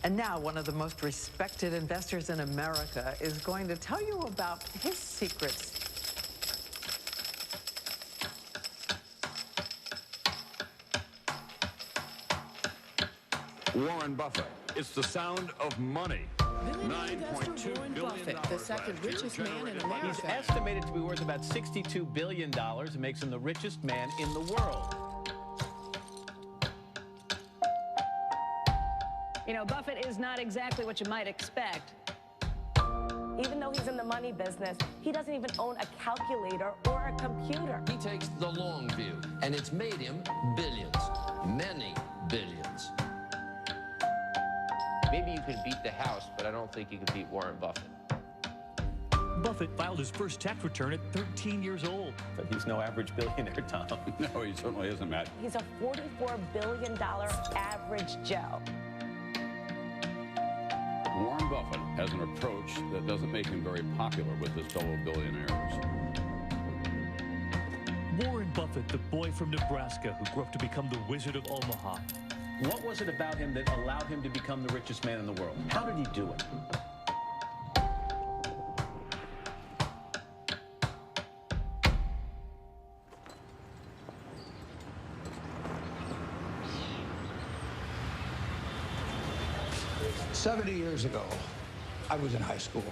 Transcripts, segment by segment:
And now one of the most respected investors in America is going to tell you about his secrets. Warren Buffett. It's the sound of money. $9.2 Warren Buffett, the second richest man in America. He's estimated to be worth about $62 billion and makes him the richest man in the world. You know, Buffett is not exactly what you might expect. Even though he's in the money business, he doesn't even own a calculator or a computer. He takes the long view, and it's made him billions, many billions. Maybe you can beat the House, but I don't think you can beat Warren Buffett. Buffett filed his first tax return at 13 years old. But he's no average billionaire, Tom. No, he certainly isn't, Matt. He's a $44 billion average Joe. Warren Buffett has an approach that doesn't make him very popular with his fellow billionaires. Warren Buffett, the boy from Nebraska who grew up to become the Wizard of Omaha. What was it about him that allowed him to become the richest man in the world? How did he do it? 70 years ago, I was in high school,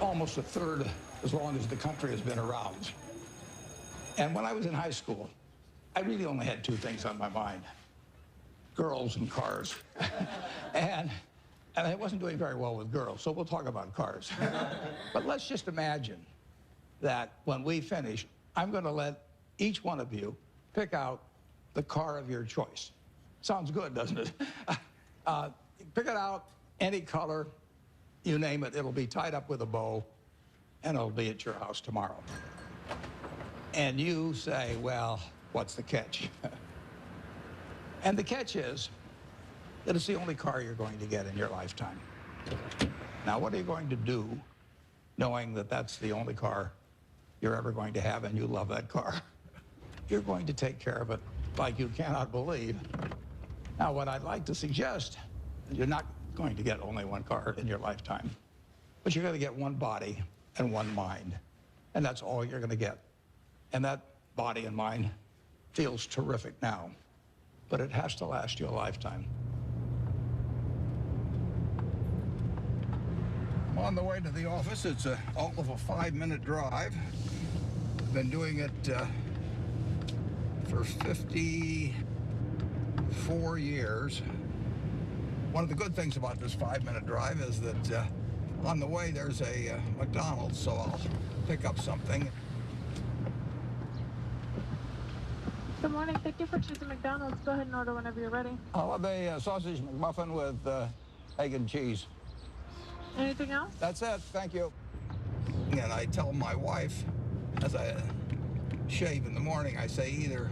almost a third as long as the country has been around. And when I was in high school, I really only had two things on my mind: girls and cars. and I wasn't doing very well with girls, so we'll talk about cars. But let's just imagine that when we finish, I'm going to let each one of you pick out the car of your choice. Sounds good, doesn't it? Pick it out, any color, you name it. It'll be tied up with a bow, and it'll be at your house tomorrow. And you say, well, what's the catch? And the catch is that it's the only car you're going to get in your lifetime. Now, what are you going to do knowing that that's the only car you're ever going to have and you love that car? You're going to take care of it like you cannot believe. Now, what I'd like to suggest, you're not going to get only one car in your lifetime, but you're going to get one body and one mind, and that's all you're going to get. And that body and mind feels terrific now, but it has to last you a lifetime. I'm on the way to the office. It's all of a 5-minute drive. I've been doing it for 54 years. One of the good things about this 5-minute drive is that on the way there's a McDonald's, so I'll pick up something. Good morning. Thank you for choosing McDonald's. Go ahead and order whenever you're ready. I'll have a sausage McMuffin with egg and cheese. Anything else? That's it. Thank you. And I tell my wife, as I shave in the morning, I say either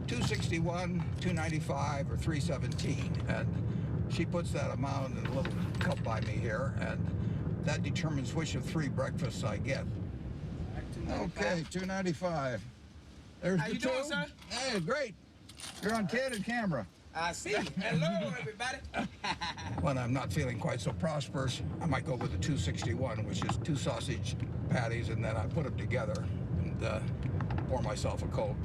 261, 295, or 317. And she puts that amount in a little cup by me here, and that determines which of 3 breakfasts I get. Okay, 295. There's How the you two. doing, sir? Hey, great. You're on candid camera. I see. Hello, everybody. When I'm not feeling quite so prosperous, I might go with the 261, which is 2 sausage patties, and then I put them together and pour myself a Coke.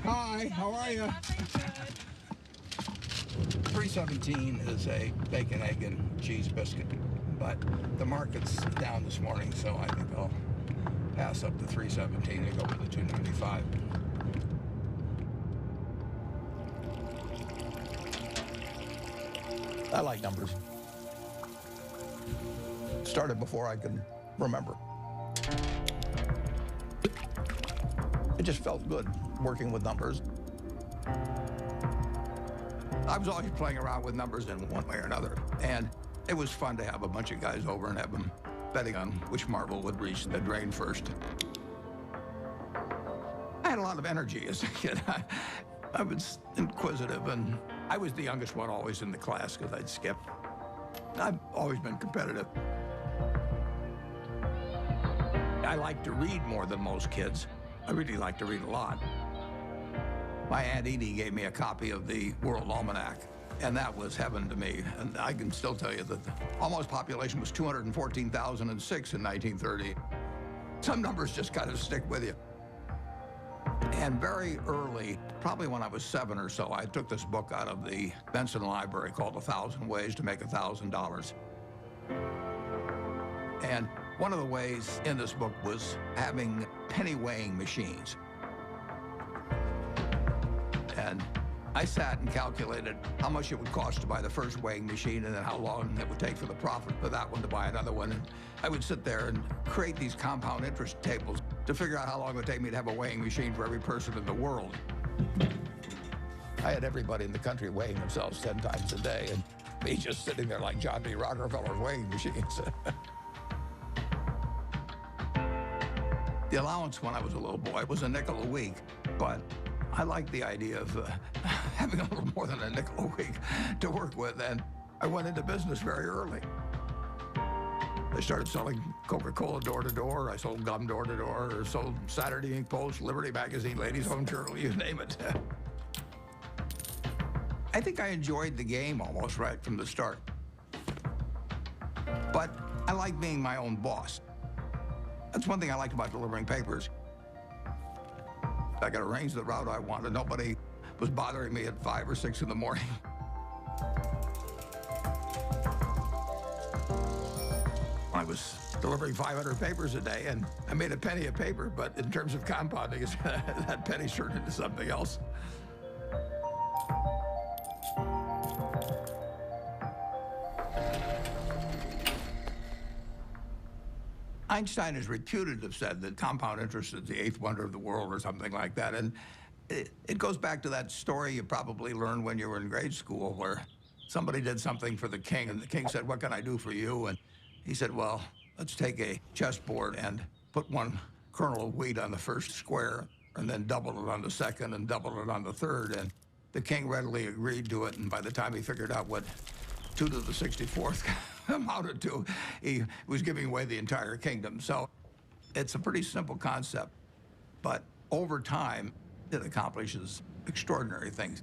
Hi, how are you? 317 is a bacon, egg, and cheese biscuit, but the market's down this morning, so I think I'll pass up the 317 and go with the 295. I like numbers. Started before I could remember. It just felt good working with numbers. I was always playing around with numbers in one way or another, and it was fun to have a bunch of guys over and have them betting on which marble would reach the drain first. I had a lot of energy as a kid. I was inquisitive, and I was the youngest one always in the class because I'd skip. I've always been competitive. I like to read more than most kids. I really like to read a lot. My Aunt Edie gave me a copy of the World Almanac And that was heaven to me. And I can still tell you that the almost population was 214,006 in 1930. Some numbers just kind of stick with you. And very early, probably when I was 7 or so, I took this book out of the Benson Library called 1,000 Ways to Make $1,000. And one of the ways in this book was having penny weighing machines. And I sat and calculated how much it would cost to buy the first weighing machine and then how long it would take for the profit for that one to buy another one. And I would sit there and create these compound interest tables to figure out how long it would take me to have a weighing machine for every person in the world. I had everybody in the country weighing themselves 10 times a day, and me just sitting there like John D. Rockefeller's weighing machines. The allowance when I was a little boy was a nickel a week, but I liked the idea of having a little more than a nickel a week to work with, and I went into business very early. I started selling Coca-Cola door to door, I sold gum door to door, or sold Saturday Evening Post, Liberty Magazine, Ladies Home Journal, you name it. I think I enjoyed the game almost right from the start. But I like being my own boss. That's one thing I liked about delivering papers. I could arrange the route I wanted. Nobody was bothering me at 5 or 6 in the morning. I was delivering 500 papers a day, and I made a penny a paper, but in terms of compounding, that penny turned into something else. Einstein is reputed to have said that compound interest is the 8th wonder of the world or something like that. And it goes back to that story you probably learned when you were in grade school where somebody did something for the king and the king said, "What can I do for you?" And he said, "Well, let's take a chessboard and put 1 kernel of wheat on the first square and then double it on the second and double it on the third." And the king readily agreed to it. And by the time he figured out what 2 to the 64th amounted to, he was giving away the entire kingdom. So it's a pretty simple concept, but over time, it accomplishes extraordinary things.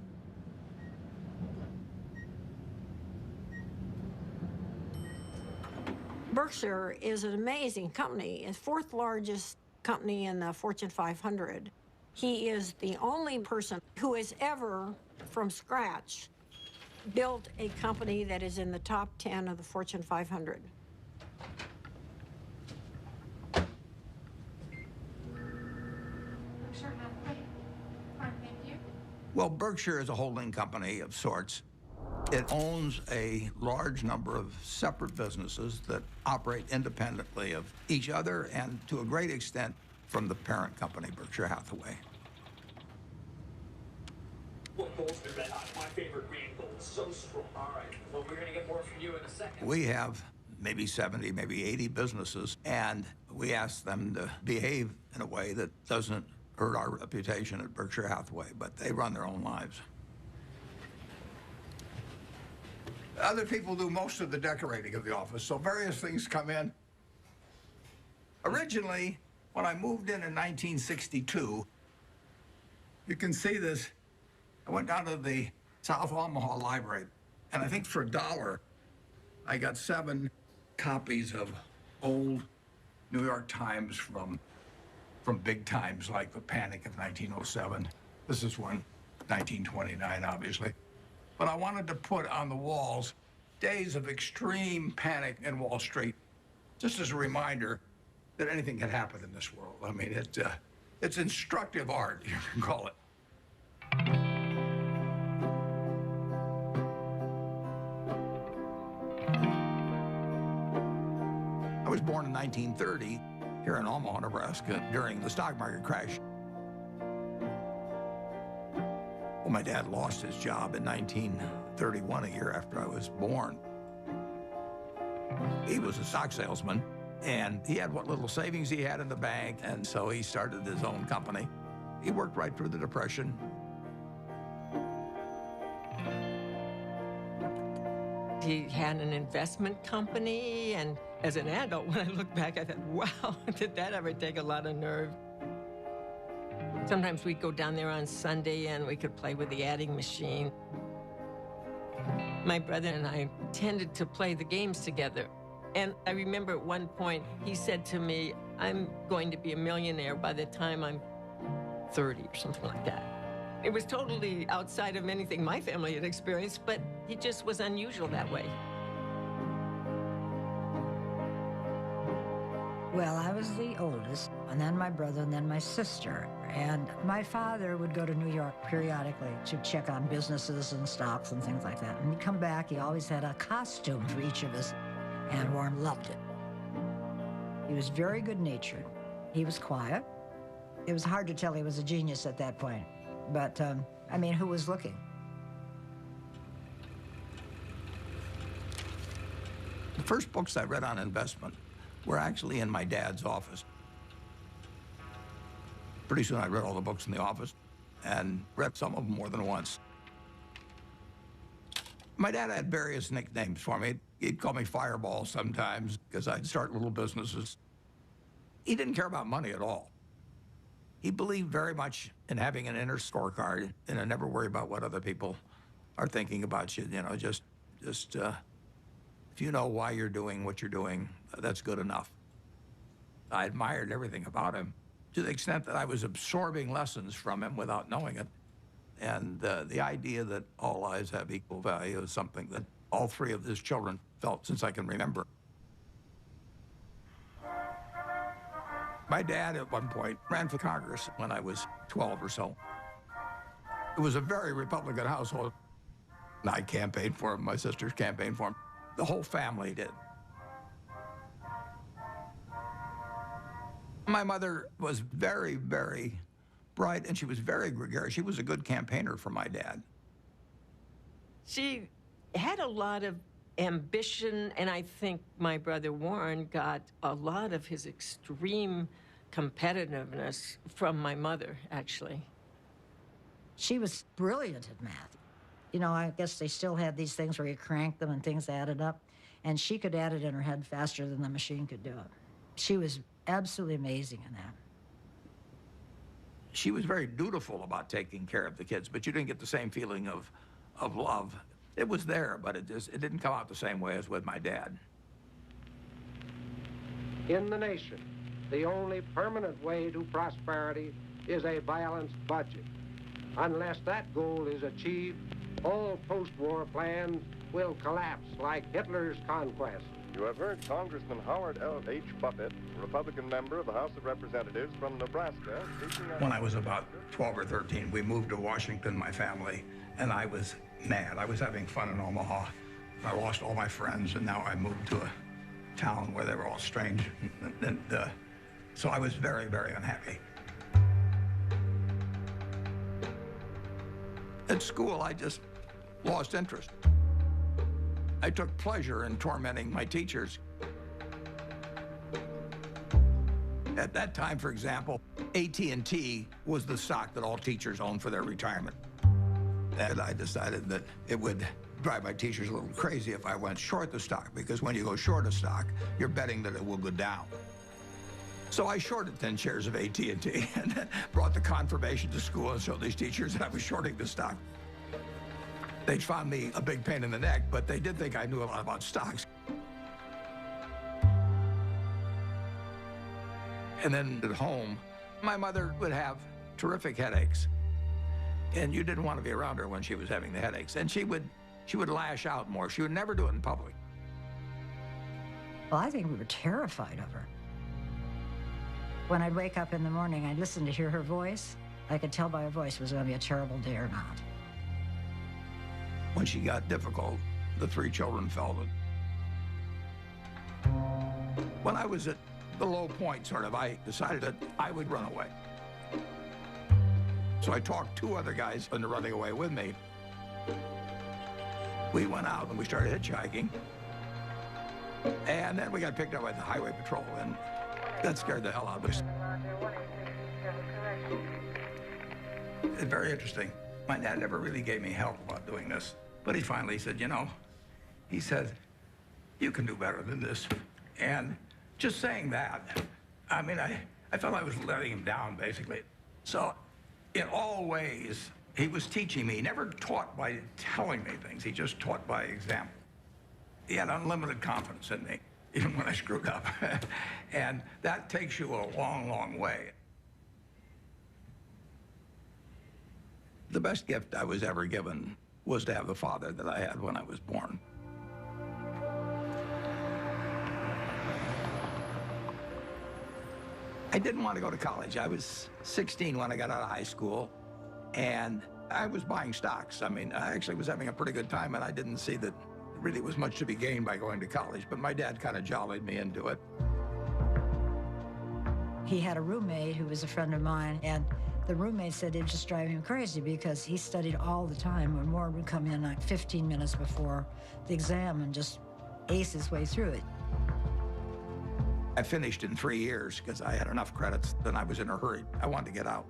Berkshire is an amazing company. It's 4th largest company in the Fortune 500. He is the only person who has ever, from scratch, built a company that is in the top 10 of the Fortune 500. Well, Berkshire is a holding company of sorts. It owns a large number of separate businesses that operate independently of each other and, to a great extent, from the parent company, Berkshire Hathaway. Well, gold's been red hot. My favorite green gold. So strong. All right. Well, we're going to get more from you in a second. We have maybe 70, maybe 80 businesses, and we ask them to behave in a way that doesn't hurt our reputation at Berkshire Hathaway, but they run their own lives. Other people do most of the decorating of the office, so various things come in. Originally, when I moved in 1962, you can see this. I went down to the South Omaha Library, and I think for $1, I got 7 copies of old New York Times from big times like the Panic of 1907. This is one, 1929, obviously. But I wanted to put on the walls days of extreme panic in Wall Street, just as a reminder that anything can happen in this world. I mean, it's instructive art, you can call it. I was born in 1930 here in Omaha, Nebraska, during the stock market crash. Well, my dad lost his job in 1931, a year after I was born. He was a stock salesman, and he had what little savings he had in the bank, and so he started his own company. He worked right through the Depression. He had an investment company, and as an adult, when I look back, I thought, wow, did that ever take a lot of nerve? Sometimes we'd go down there on Sunday and we could play with the adding machine. My brother and I tended to play the games together. And I remember at one point, he said to me, I'm going to be a millionaire by the time I'm 30 or something like that. It was totally outside of anything my family had experienced, but he just was unusual that way. Well, I was the oldest, and then my brother, and then my sister. And my father would go to New York periodically to check on businesses and stocks and things like that. And he'd come back, he always had a costume for each of us, and Warren loved it. He was very good-natured. He was quiet. It was hard to tell he was a genius at that point. But, I mean, who was looking? The first books I read on investment were actually in my dad's office. Pretty soon I read all the books in the office and read some of them more than once. My dad had various nicknames for me. He'd call me Fireball sometimes because I'd start little businesses. He didn't care about money at all. He believed very much in having an inner scorecard and never worry about what other people are thinking about you. You know, just if you know why you're doing what you're doing, that's good enough. I admired everything about him to the extent that I was absorbing lessons from him without knowing it. And the idea that all lives have equal value is something that all three of his children felt since I can remember. My dad, at one point, ran for Congress when I was 12 or so. It was a very Republican household. I campaigned for him, my sisters campaigned for him. The whole family did. My mother was very, very bright, and she was very gregarious. She was a good campaigner for my dad. She had a lot of ambition, and I think my brother Warren got a lot of his extreme competitiveness from my mother, actually. She was brilliant at math. You know, I guess they still had these things where you cranked them and things added up, and she could add it in her head faster than the machine could do it. She was absolutely amazing in that. She was very dutiful about taking care of the kids, but you didn't get the same feeling of love. It was there, but it didn't come out the same way as with my dad. In the nation, the only permanent way to prosperity is a balanced budget. Unless that goal is achieved, all post-war plans will collapse like Hitler's conquest. You have heard Congressman Howard L. H. Buffett, Republican member of the House of Representatives from Nebraska, speaking When I was about 12 or 13, we moved to Washington, my family, and I was mad. I was having fun in Omaha. I lost all my friends, and now I moved to a town where they were all strange. So I was very, very unhappy. At school, I just lost interest. I took pleasure in tormenting my teachers. At that time, for example, AT&T was the stock that all teachers owned for their retirement. And I decided that it would drive my teachers a little crazy if I went short the stock, because when you go short a stock, you're betting that it will go down. So I shorted 10 shares of AT&T and then brought the confirmation to school and showed these teachers that I was shorting the stock. They found me a big pain in the neck, but they did think I knew a lot about stocks. And then at home, my mother would have terrific headaches. And you didn't want to be around her when she was having the headaches. And she would lash out more. She would never do it in public. Well, I think we were terrified of her. When I'd wake up in the morning, I'd listen to hear her voice. I could tell by her voice it was going to be a terrible day or not. When she got difficult, the three children felt it. When I was at the low point, I decided that I would run away. So I talked two other guys into running away with me. We went out and we started hitchhiking. And then we got picked up by the highway patrol, and that scared the hell out of us. It's very interesting. My dad never really gave me help about doing this. But he finally said, you know, he said, you can do better than this. And just saying that, I mean, I felt I was letting him down, basically. So in all ways, He was teaching me. He never taught by telling me things. He just taught by example. He had unlimited confidence in me, even when I screwed up. And that takes you a long, long way. The best gift I was ever given was to have the father that I had when I was born. I didn't want to go to college. I was 16 when I got out of high school, and I was buying stocks. I mean, I actually was having a pretty good time, and I didn't see that there really was much to be gained by going to college, but my dad kind of jollied me into it. He had a roommate who was a friend of mine, and the roommate said it just drove him crazy because he studied all the time when Warren would come in like 15 minutes before the exam and just ace his way through it. I finished in 3 years because I had enough credits, and I was in a hurry. I wanted to get out.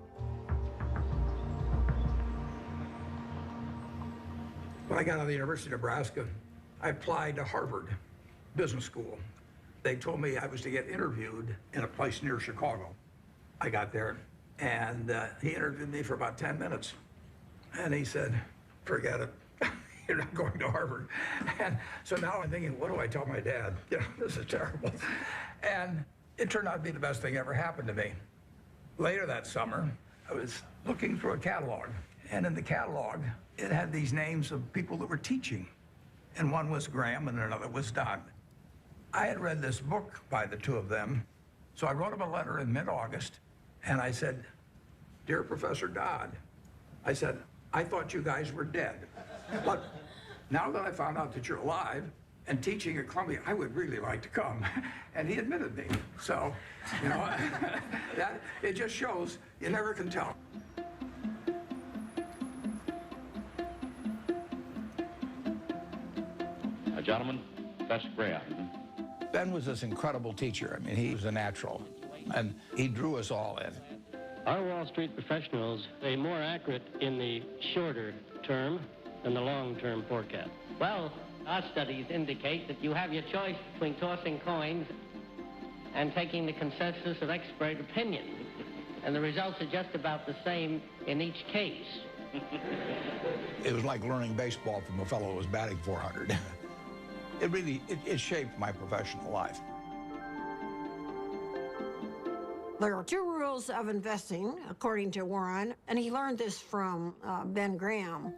When I got out of the University of Nebraska, I applied to Harvard Business School. They told me I was to get interviewed in a place near Chicago. I got there, and he interviewed me for about 10 minutes. And he said, forget it. You're not going to Harvard. And so now I'm thinking, what do I tell my dad? You know, this is terrible. And it turned out to be the best thing ever happened to me. Later that summer, I was looking through a catalog. And in the catalog, it had these names of people that were teaching. And one was Graham and another was Dodd. I had read this book by the two of them. So I wrote him a letter in mid-August. And I said, dear Professor Dodd, I said, I thought you guys were dead. But now that I found out that you're alive and teaching at Columbia, I would really like to come. And he admitted me. So, you know, that it just shows you never can tell. Gentlemen, Professor Graham. Ben was this incredible teacher. I mean, he was a natural, and he drew us all in. Are Wall Street professionals more accurate in the shorter term than the long-term forecast? Well, our studies indicate that you have your choice between tossing coins and taking the consensus of expert opinion. And the results are just about the same in each case. It was like learning baseball from a fellow who was batting 400. It really, it shaped my professional life. There are two rules of investing, according to Warren, and he learned this from Ben Graham.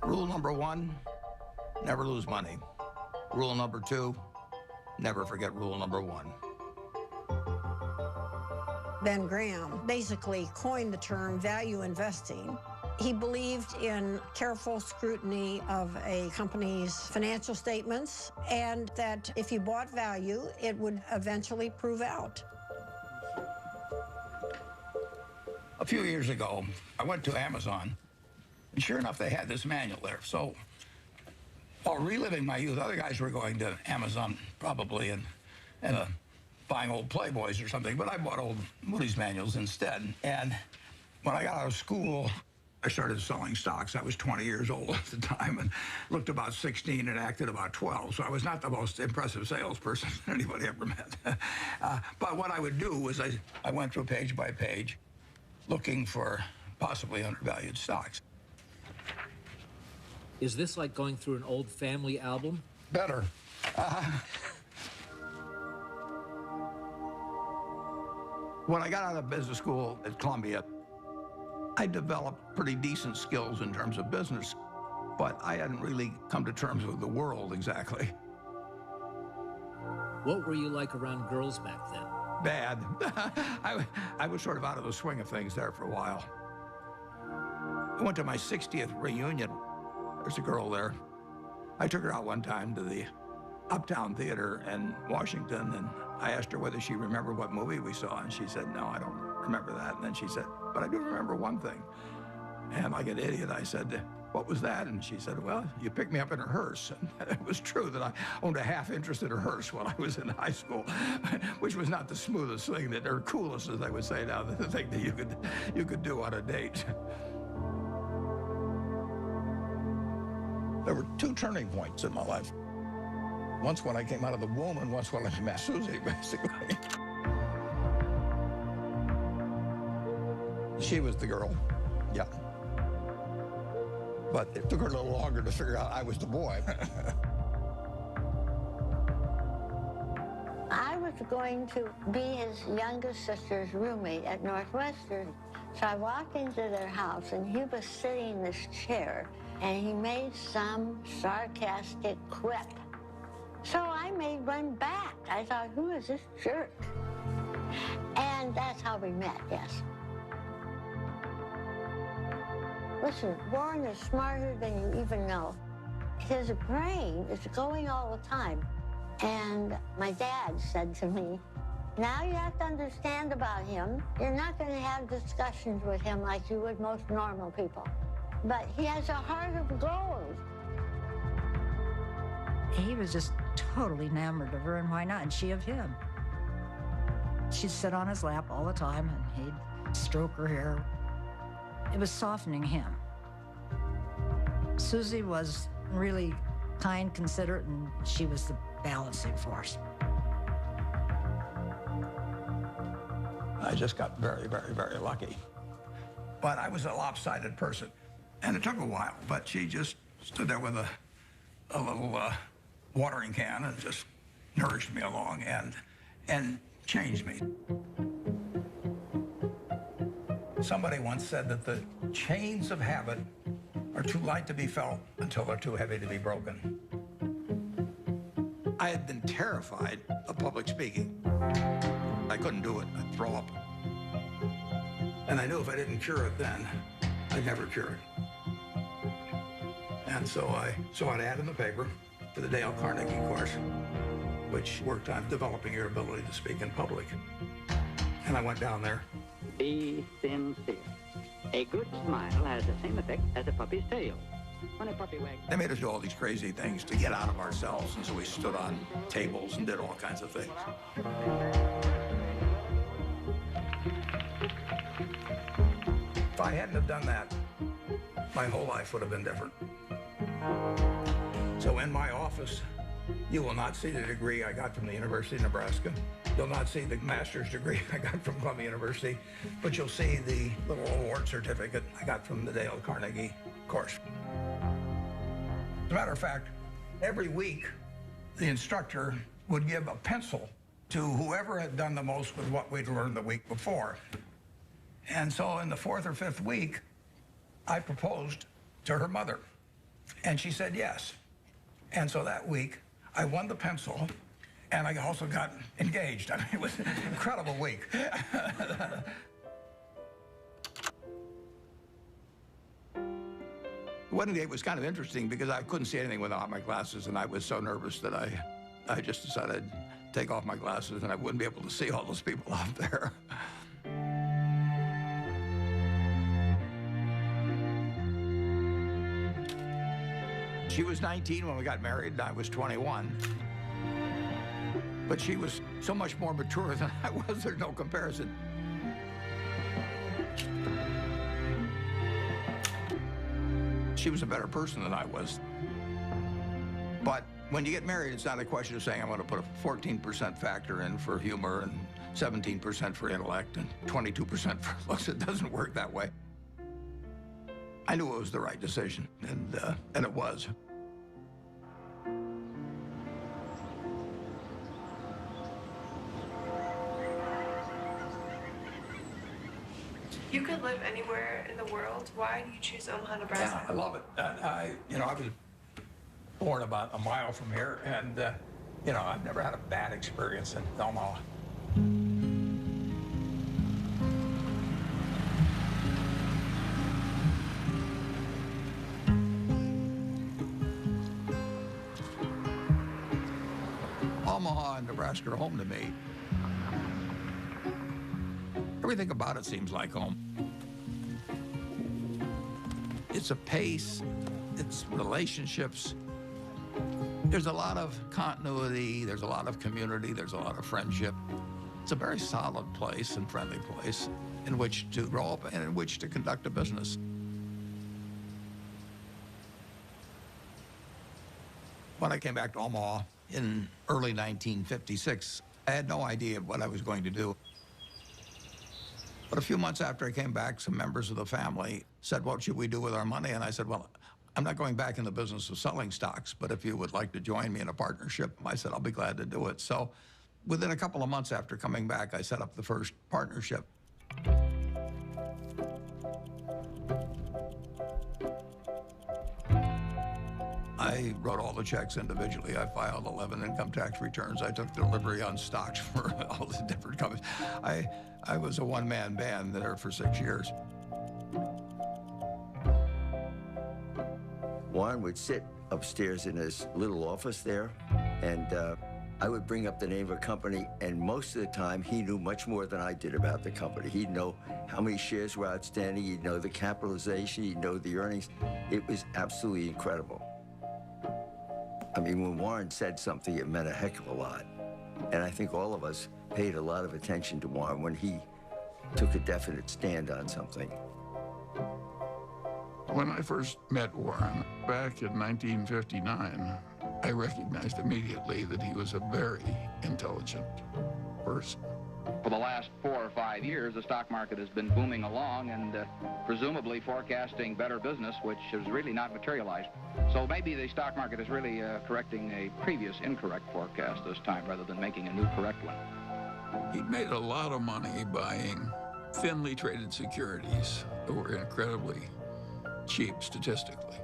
Rule number 1, never lose money. Rule number 2, never forget rule number 1. Ben Graham basically coined the term value investing. He believed in careful scrutiny of a company's financial statements, and that if you bought value, it would eventually prove out. A few years ago, I went to Amazon, and sure enough, they had this manual there. So while reliving my youth, other guys were going to Amazon probably and buying old Playboys or something, but I bought old Moody's manuals instead. And when I got out of school, I started selling stocks. I was 20 years old at the time and looked about 16 and acted about 12. So I was not the most impressive salesperson anybody ever met. But what I would do was I went through page by page looking for possibly undervalued stocks. Is this like going through an old family album? Better. When I got out of business school at Columbia, I developed pretty decent skills in terms of business, but I hadn't really come to terms with the world exactly. What were you like around girls back then? Bad. I was sort of out of the swing of things there for a while. I went to my 60th reunion. There's a girl there. I took her out one time to the Uptown Theater in Washington, and I asked her whether she remembered what movie we saw, and she said, no, I don't remember that. And then she said, but I do remember one thing. And like an idiot, I said, what was that? And she said, well, you picked me up in a hearse. And it was true that I owned a half interest in a hearse while I was in high school, which was not the smoothest thing, or coolest, as I would say now, the thing that you could do on a date. There were two turning points in my life. Once when I came out of the womb, and once when I met Susie, basically. She was the girl, yeah. But it took her a little longer to figure out I was the boy. I was going to be his youngest sister's roommate at Northwestern. So I walked into their house, and he was sitting in this chair, and he made some sarcastic quip. So I made one back. I thought, who is this jerk? And that's how we met, yes. Listen, Warren is smarter than you even know. His brain is going all the time. And my dad said to me, now you have to understand about him. You're not going to have discussions with him like you would most normal people. But he has a heart of gold. He was just totally enamored of her, and why not? And she of him. She'd sit on his lap all the time, and he'd stroke her hair. It was softening him. Susie was really kind, considerate, and she was the balancing force. I just got very, very, very lucky. But I was a lopsided person, and it took a while, but she just stood there with a little watering can and just nourished me along and changed me. Somebody once said that the chains of habit are too light to be felt until they're too heavy to be broken. I had been terrified of public speaking. I couldn't do it. I'd throw up. And I knew if I didn't cure it then, I'd never cure it. And so I saw an ad in the paper for the Dale Carnegie course, which worked on developing your ability to speak in public. And I went down there. Be sincere. A good smile has the same effect as a puppy's tail. When a puppy wags... They made us do all these crazy things to get out of ourselves, and so we stood on tables and did all kinds of things. If I hadn't have done that, my whole life would have been different. So in my office, you will not see the degree I got from the University of Nebraska. You'll not see the master's degree I got from Columbia University, but you'll see the little award certificate I got from the Dale Carnegie course. As a matter of fact, every week, the instructor would give a pencil to whoever had done the most with what we'd learned the week before. And so in the 4th or 5th week, I proposed to her mother, and she said yes. And so that week, I won the pencil, and I also got engaged. I mean, it was an incredible week. The wedding day was kind of interesting because I couldn't see anything without my glasses, and I was so nervous that I just decided to take off my glasses and I wouldn't be able to see all those people out there. She was 19 when we got married, and I was 21. But she was so much more mature than I was, there's no comparison. She was a better person than I was. But when you get married, it's not a question of saying, I'm going to put a 14% factor in for humor and 17% for intellect and 22% for looks. It doesn't work that way. I knew it was the right decision, and it was. You could live anywhere in the world. Why do you choose Omaha, Nebraska? Yeah, I love it. I was born about a mile from here, and I've never had a bad experience in Omaha. Omaha and Nebraska are home to me. Everything about it seems like home. It's a pace, it's relationships. There's a lot of continuity, there's a lot of community, there's a lot of friendship. It's a very solid place and friendly place in which to grow up and in which to conduct a business. When I came back to Omaha in early 1956, I had no idea what I was going to do. But a few months after I came back, some members of the family said, what should we do with our money? And I said, well, I'm not going back in the business of selling stocks, but if you would like to join me in a partnership, I said, I'll be glad to do it. So within a couple of months after coming back, I set up the first partnership. I wrote all the checks individually. I filed 11 income tax returns. I took delivery on stocks for all the different companies. I was a one-man band there for 6 years. Warren would sit upstairs in his little office there, and I would bring up the name of a company, and most of the time, he knew much more than I did about the company. He'd know how many shares were outstanding, he'd know the capitalization, he'd know the earnings. It was absolutely incredible. I mean, when Warren said something, it meant a heck of a lot. And I think all of us paid a lot of attention to Warren when he took a definite stand on something. When I first met Warren back in 1959, I recognized immediately that he was a very intelligent person. For the last 4 or 5 years, the stock market has been booming along and presumably forecasting better business, which has really not materialized. So maybe the stock market is really correcting a previous incorrect forecast this time rather than making a new correct one. He'd made a lot of money buying thinly traded securities that were incredibly cheap statistically.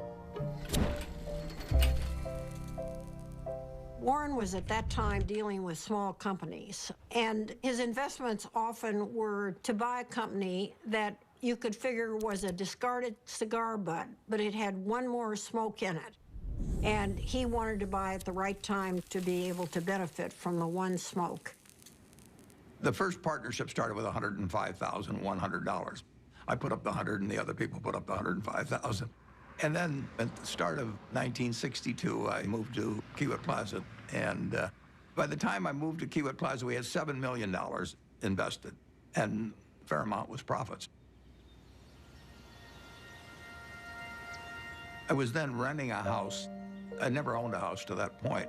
Warren was at that time dealing with small companies, and his investments often were to buy a company that you could figure was a discarded cigar butt, but it had one more smoke in it. And he wanted to buy at the right time to be able to benefit from the one smoke. The first partnership started with $105,100. I put up the 100 and the other people put up the 105,000. And then at the start of 1962, I moved to Kiewit Plaza. And by the time I moved to Kiewit Plaza, we had $7 million invested, and a fair amount was profits. I was then renting a house. I never owned a house to that point.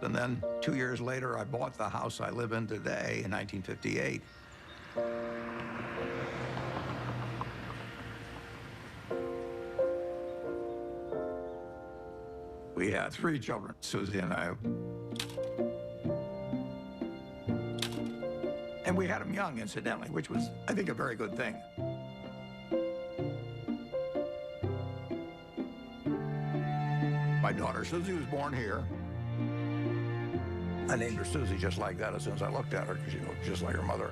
And then 2 years later, I bought the house I live in today in 1958. We had 3 children, Susie and I. And we had them young, incidentally, which was, I think, a very good thing. My daughter, Susie, was born here. I named her Susie just like that as soon as I looked at her, because she looked just like her mother.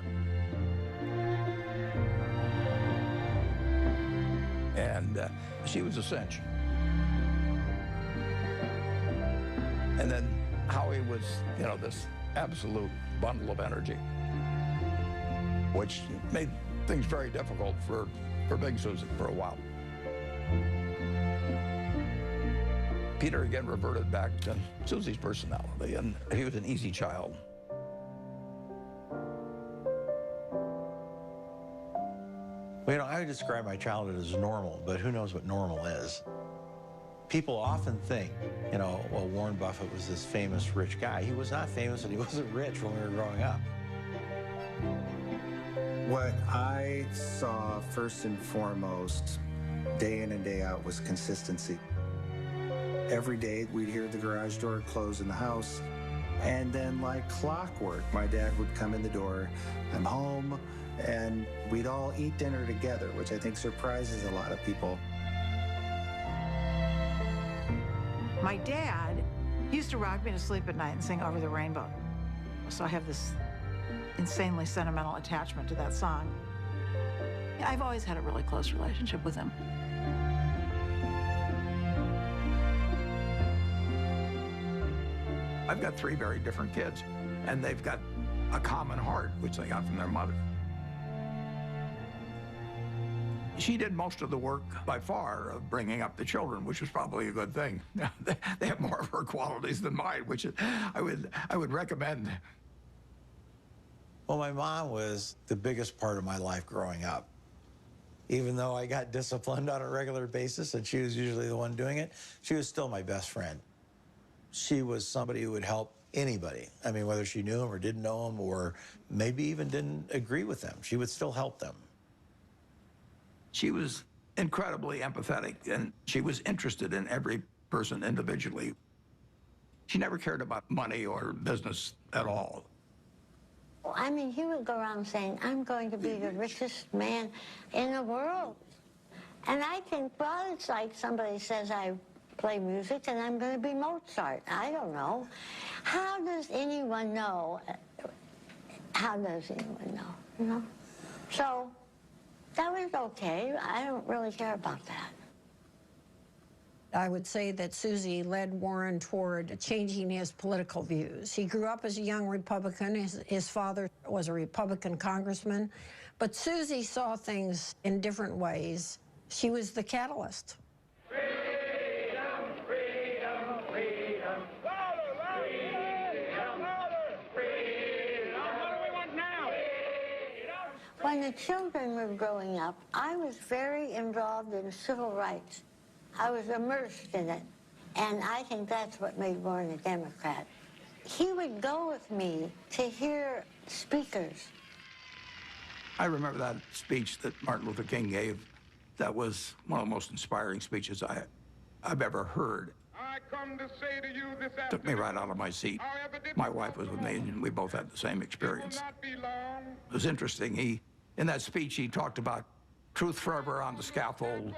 And she was a cinch. And then Howie was, you know, this absolute bundle of energy, which made things very difficult for Big Susie for a while. Peter again reverted back to Susie's personality, and he was an easy child. Well, you know, I would describe my childhood as normal, but who knows what normal is. People often think, you know, well, Warren Buffett was this famous rich guy. He was not famous and he wasn't rich when we were growing up. What I saw first and foremost, day in and day out, was consistency. Every day we'd hear the garage door close in the house, and then like clockwork, my dad would come in the door, I'm home, and we'd all eat dinner together, which I think surprises a lot of people. My dad used to rock me to sleep at night and sing Over the Rainbow. So I have this insanely sentimental attachment to that song. I've always had a really close relationship with him. I've got 3 very different kids, and they've got a common heart, which they got from their mother. She did most of the work, by far, of bringing up the children, which was probably a good thing. They have more of her qualities than mine, which I would recommend. Well, my mom was the biggest part of my life growing up. Even though I got disciplined on a regular basis, and she was usually the one doing it, she was still my best friend. She was somebody who would help anybody. I mean, whether she knew them or didn't know them or maybe even didn't agree with them, she would still help them. She was incredibly empathetic, and she was interested in every person individually. She never cared about money or business at all. Well, I mean, he would go around saying, I'm going to be the richest man in the world. And I think, well, it's like somebody says I play music and I'm going to be Mozart. I don't know. How does anyone know? How does anyone know, you know? So that was okay. I don't really care about that. I would say that Susie led Warren toward changing his political views. He grew up as a young Republican. His father was a Republican congressman. But Susie saw things in different ways. She was the catalyst. When the children were growing up, I was very involved in civil rights. I was immersed in it, and I think that's what made Warren a Democrat. He would go with me to hear speakers. I remember that speech that Martin Luther King gave. That was one of the most inspiring speeches I've ever heard. I come to say to you this afternoon, Took me right out of my seat. My wife was with me, and we both had the same experience. It was interesting. In that speech, he talked about truth forever on the scaffold,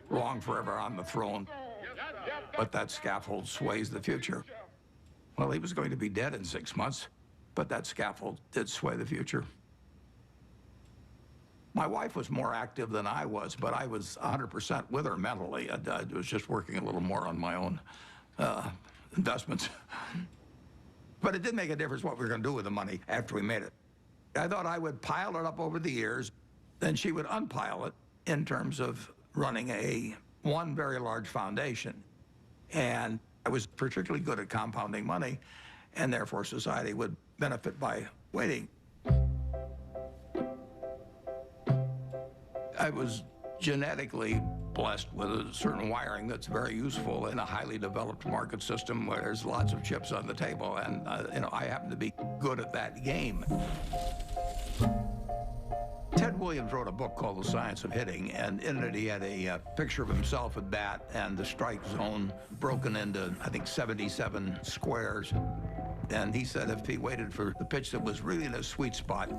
wrong forever on the throne, but that scaffold sways the future. Well, he was going to be dead in 6 months, but that scaffold did sway the future. My wife was more active than I was, but I was 100% with her mentally. I was just working a little more on my own investments. But it did make a difference what we were going to do with the money after we made it. I thought I would pile it up over the years, then she would unpile it in terms of running one very large foundation. And I was particularly good at compounding money, and therefore society would benefit by waiting. I was genetically blessed with a certain wiring that's very useful in a highly developed market system where there's lots of chips on the table, and you know, I happen to be good at that game. Ted Williams wrote a book called The Science of Hitting, and in it he had a picture of himself at bat and the strike zone broken into, I think, 77 squares. And he said if he waited for the pitch that was really in a sweet spot,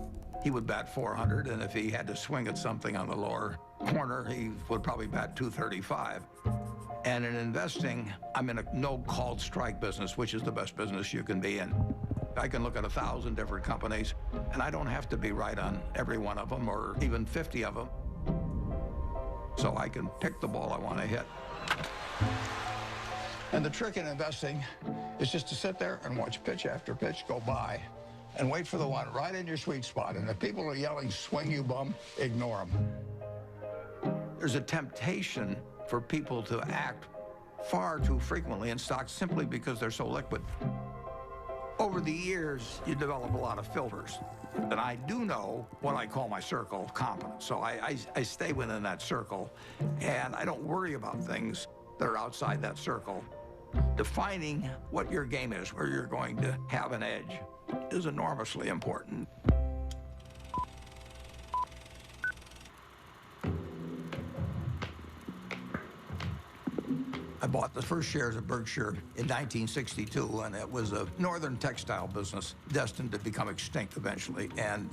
he would bat 400, and if he had to swing at something on the lower corner, he would probably bat 235. And in investing, I'm in a no-called strike business, which is the best business you can be in. I can look at 1,000 different companies, and I don't have to be right on every one of them or even 50 of them. So I can pick the ball I want to hit. And the trick in investing is just to sit there and watch pitch after pitch go by and wait for the one right in your sweet spot. And if people are yelling, swing you bum, ignore them. There's a temptation for people to act far too frequently in stocks simply because they're so liquid. Over the years, you develop a lot of filters. And I do know what I call my circle of competence. So I stay within that circle, and I don't worry about things that are outside that circle. Defining what your game is, where you're going to have an edge, is enormously important. I bought the first shares of Berkshire in 1962, and it was a northern textile business destined to become extinct eventually. And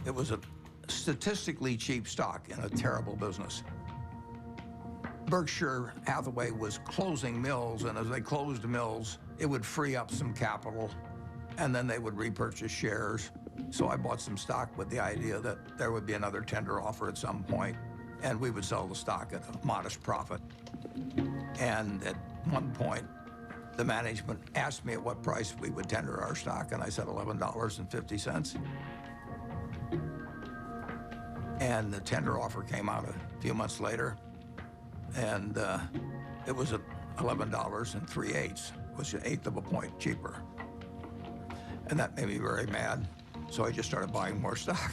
it was a statistically cheap stock in a terrible business. Berkshire Hathaway was closing mills, and as they closed mills, it would free up some capital, and then they would repurchase shares. So I bought some stock with the idea that there would be another tender offer at some point, and we would sell the stock at a modest profit. And at one point, the management asked me at what price we would tender our stock, and I said $11.50. And the tender offer came out a few months later, and it was at $11.03, which is 1/8 of a point cheaper. And that made me very mad, so I just started buying more stock.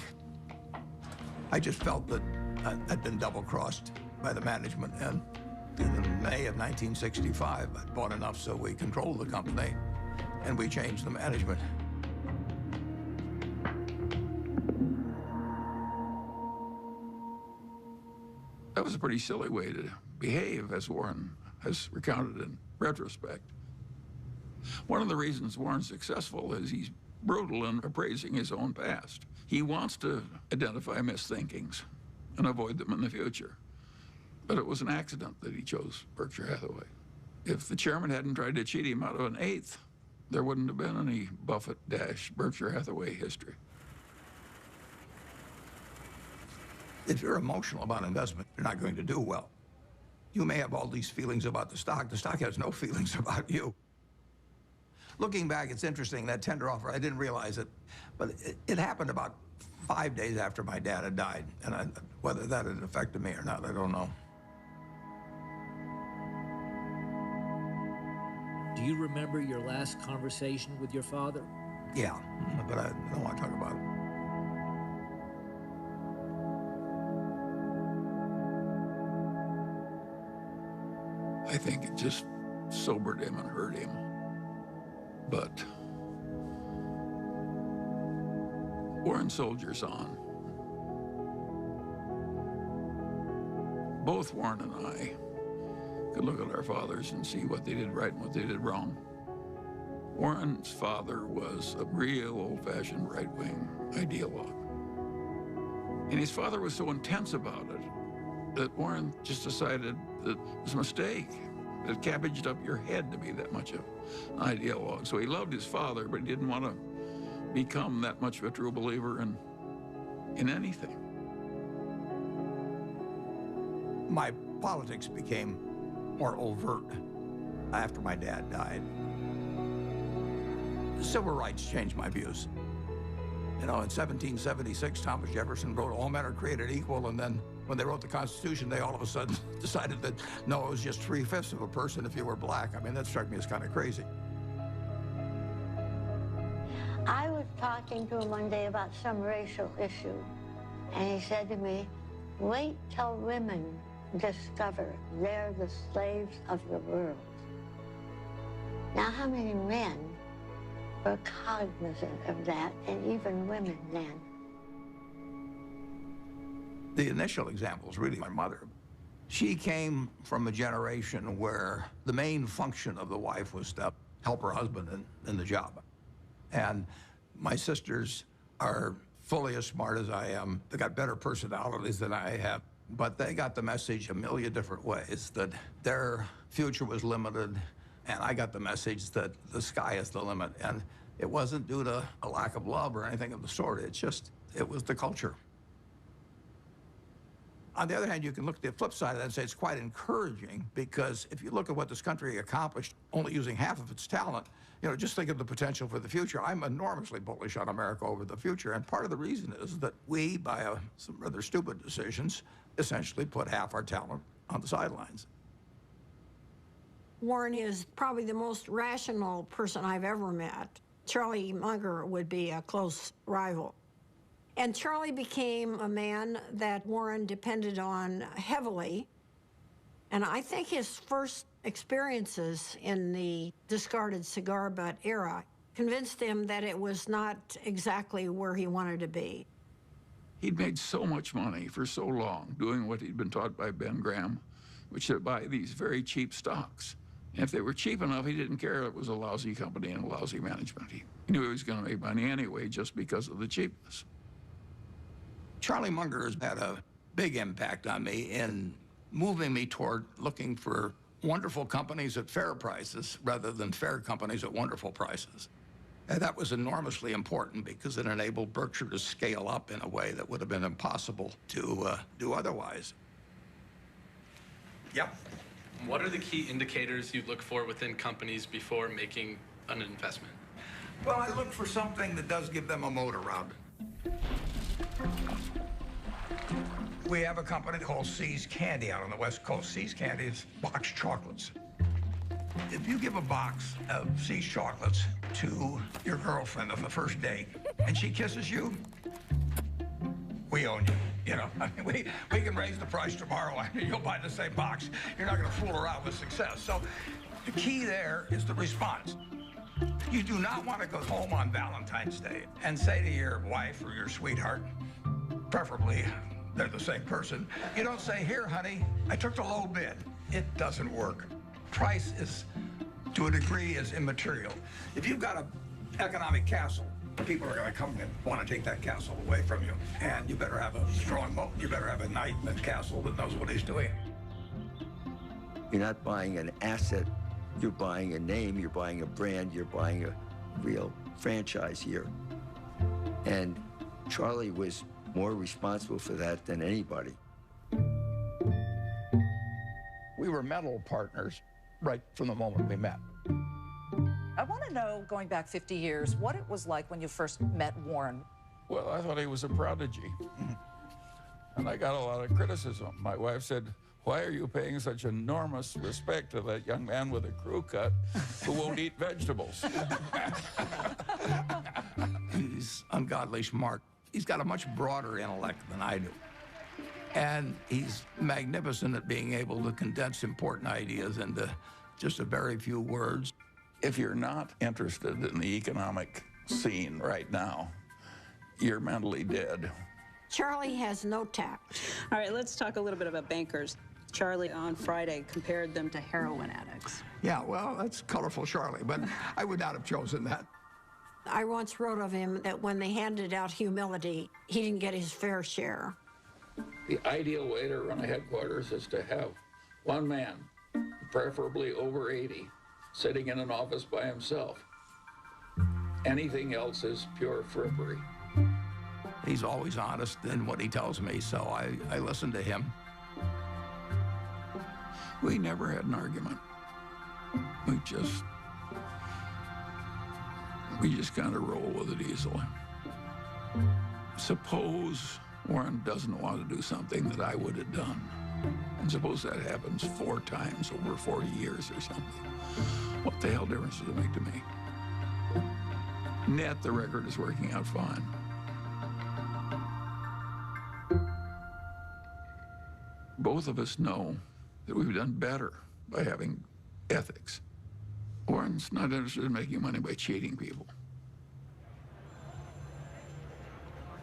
I just felt that I'd been double-crossed by the management, and In May of 1965, I bought enough so we controlled the company, and we changed the management. That was a pretty silly way to behave, as Warren has recounted in retrospect. One of the reasons Warren's successful is he's brutal in appraising his own past. He wants to identify misthinkings and avoid them in the future. But it was an accident that he chose Berkshire Hathaway. If the chairman hadn't tried to cheat him out of an eighth, there wouldn't have been any Buffett-Berkshire Hathaway history. If you're emotional about investment, you're not going to do well. You may have all these feelings about the stock. The stock has no feelings about you. Looking back, it's interesting, that tender offer, I didn't realize it, but it happened about 5 days after my dad had died. And whether that had affected me or not, I don't know. Do you remember your last conversation with your father? Yeah, but I don't want to talk about it. I think it just sobered him and hurt him. But Warren soldiers on. Both Warren and I could look at our fathers and see what they did right and what they did wrong. Warren's father was a real old-fashioned right-wing ideologue. And his father was so intense about it that Warren just decided that it was a mistake. It cabbaged up your head to be that much of an ideologue. So he loved his father, but he didn't want to become that much of a true believer in anything. My politics became more overt after my dad died. Civil rights changed my views. You know, in 1776, Thomas Jefferson wrote, "All men are created equal," and then when they wrote the Constitution, they all of a sudden decided that, no, it was just 3/5 of a person if you were black. I mean, that struck me as kind of crazy. I was talking to him one day about some racial issue, and he said to me, "Wait till women discover they're the slaves of the world." Now, how many men were cognizant of that, and even women then? The initial example is really my mother. She came from a generation where the main function of the wife was to help her husband in the job. And my sisters are fully as smart as I am. They got better personalities than I have, but they got the message a million different ways that their future was limited, and I got the message that the sky is the limit. And it wasn't due to a lack of love or anything of the sort. It was the culture. On the other hand, you can look at the flip side of that and say it's quite encouraging, because if you look at what this country accomplished, only using half of its talent, you know, just think of the potential for the future. I'm enormously bullish on America over the future, and part of the reason is that we, by some rather stupid decisions, essentially put half our talent on the sidelines. Warren is probably the most rational person I've ever met. Charlie Munger would be a close rival. And Charlie became a man that Warren depended on heavily. And I think his first experiences in the discarded cigar butt era convinced him that it was not exactly where he wanted to be. He'd made so much money for so long doing what he'd been taught by Ben Graham, which is to buy these very cheap stocks. And if they were cheap enough, he didn't care it was a lousy company and a lousy management. He knew he was going to make money anyway just because of the cheapness. Charlie Munger has had a big impact on me in moving me toward looking for wonderful companies at fair prices rather than fair companies at wonderful prices. And that was enormously important because it enabled Berkshire to scale up in a way that would have been impossible to do otherwise. Yep. What are the key indicators you look for within companies before making an investment? Well, I look for something that does give them a moat around it. We have a company called See's Candy out on the West Coast. See's Candy is boxed chocolates. If you give a box of See's chocolates to your girlfriend on the first date and she kisses you, we own you. You know, I mean, we can raise the price tomorrow and you'll buy the same box. You're not going to fool around with success. So the key there is the response. You do not want to go home on Valentine's Day and say to your wife or your sweetheart, preferably they're the same person, you don't say, here, honey, I took the low bid. It doesn't work. Price is, to a degree, is immaterial. If you've got an economic castle, people are going to come and want to take that castle away from you. And you better have a strong moat. You better have a knight in the castle that knows what he's doing. You're not buying an asset. You're buying a name, you're buying a brand, you're buying a real franchise here. And Charlie was more responsible for that than anybody. We were mental partners right from the moment we met. I want to know, going back 50 years, what it was like when you first met Warren. Well, I thought he was a prodigy. And I got a lot of criticism. My wife said, why are you paying such enormous respect to that young man with a crew cut who won't eat vegetables? He's ungodly smart. He's got a much broader intellect than I do. And he's magnificent at being able to condense important ideas into just a very few words. If you're not interested in the economic scene right now, you're mentally dead. Charlie has no tact. All right, let's talk a little bit about bankers. Charlie on Friday compared them to heroin addicts. Yeah, well, that's colorful, Charlie, but I would not have chosen that. I once wrote of him that when they handed out humility, he didn't get his fair share. The ideal way to run a headquarters is to have one man, preferably over 80, sitting in an office by himself. Anything else is pure frippery. He's always honest in what he tells me, so I listen to him. We never had an argument. We just kind of roll with it easily. Suppose Warren doesn't want to do something that I would have done. And suppose that happens 4 times over 40 years or something. What the hell difference does it make to me? Net, the record is working out fine. Both of us know that we've done better by having ethics. Warren's not interested in making money by cheating people.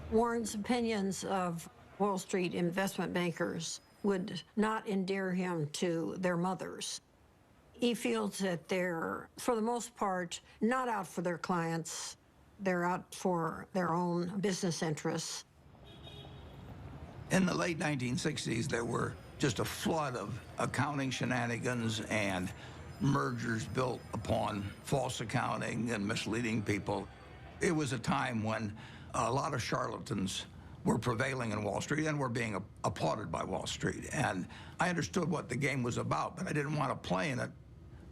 Warren's opinions of Wall Street investment bankers would not endear him to their mothers. He feels that they're, for the most part, not out for their clients. They're out for their own business interests. In the late 1960s, there were just a flood of accounting shenanigans and mergers built upon false accounting and misleading people. It was a time when a lot of charlatans were prevailing in Wall Street and were being applauded by Wall Street. And I understood what the game was about, but I didn't want to play in it.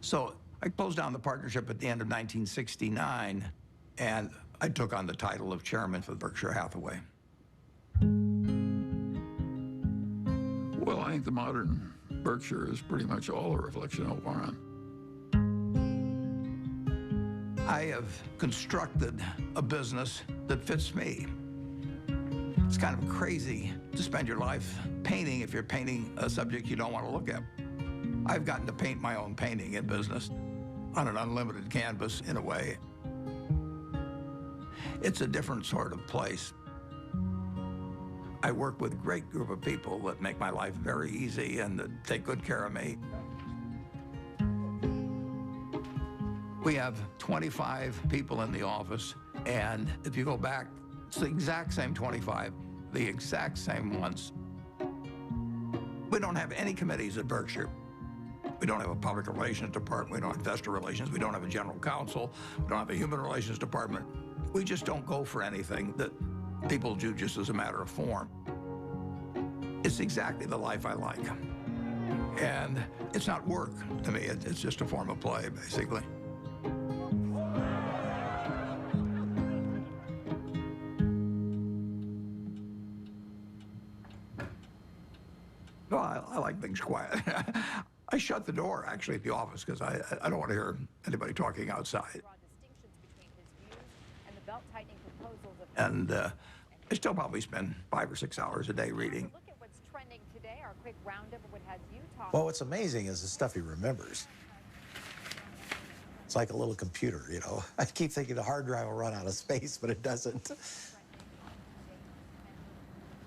So I closed down the partnership at the end of 1969, and I took on the title of chairman for Berkshire Hathaway. Well, I think the modern Berkshire is pretty much all a reflection of Warren. I have constructed a business that fits me. It's kind of crazy to spend your life painting if you're painting a subject you don't want to look at. I've gotten to paint my own painting in business on an unlimited canvas, in a way. It's a different sort of place. I work with a great group of people that make my life very easy and that take good care of me. We have 25 people in the office, and if you go back, it's the exact same 25, the exact same ones. We don't have any committees at Berkshire. We don't have a public relations department, we don't have investor relations, we don't have a general counsel, we don't have a human relations department. We just don't go for anything that people do just as a matter of form. It's exactly the life I like. And it's not work to me, it's just a form of play, basically. Well, I like things quiet. I shut the door, actually, at the office because I don't want to hear anybody talking outside. And I still probably spend 5 or 6 hours a day reading. Look at what's trending today. Our quick roundup of what has you talking. Well, what's amazing is the stuff he remembers. It's like a little computer, you know. I keep thinking the hard drive will run out of space, but it doesn't.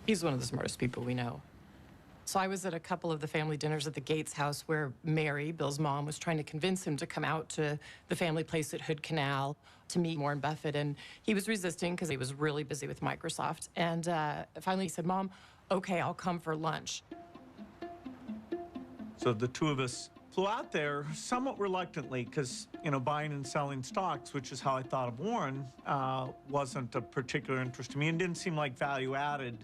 He's one of the smartest people we know. So I was at a couple of the family dinners at the Gates house where Mary, Bill's mom, was trying to convince him to come out to the family place at Hood Canal to meet Warren Buffett. And he was resisting because he was really busy with Microsoft. And finally he said, Mom, okay, I'll come for lunch. So the two of us flew out there somewhat reluctantly because, you know, buying and selling stocks, which is how I thought of Warren, wasn't a particular interest to me and didn't seem like value added.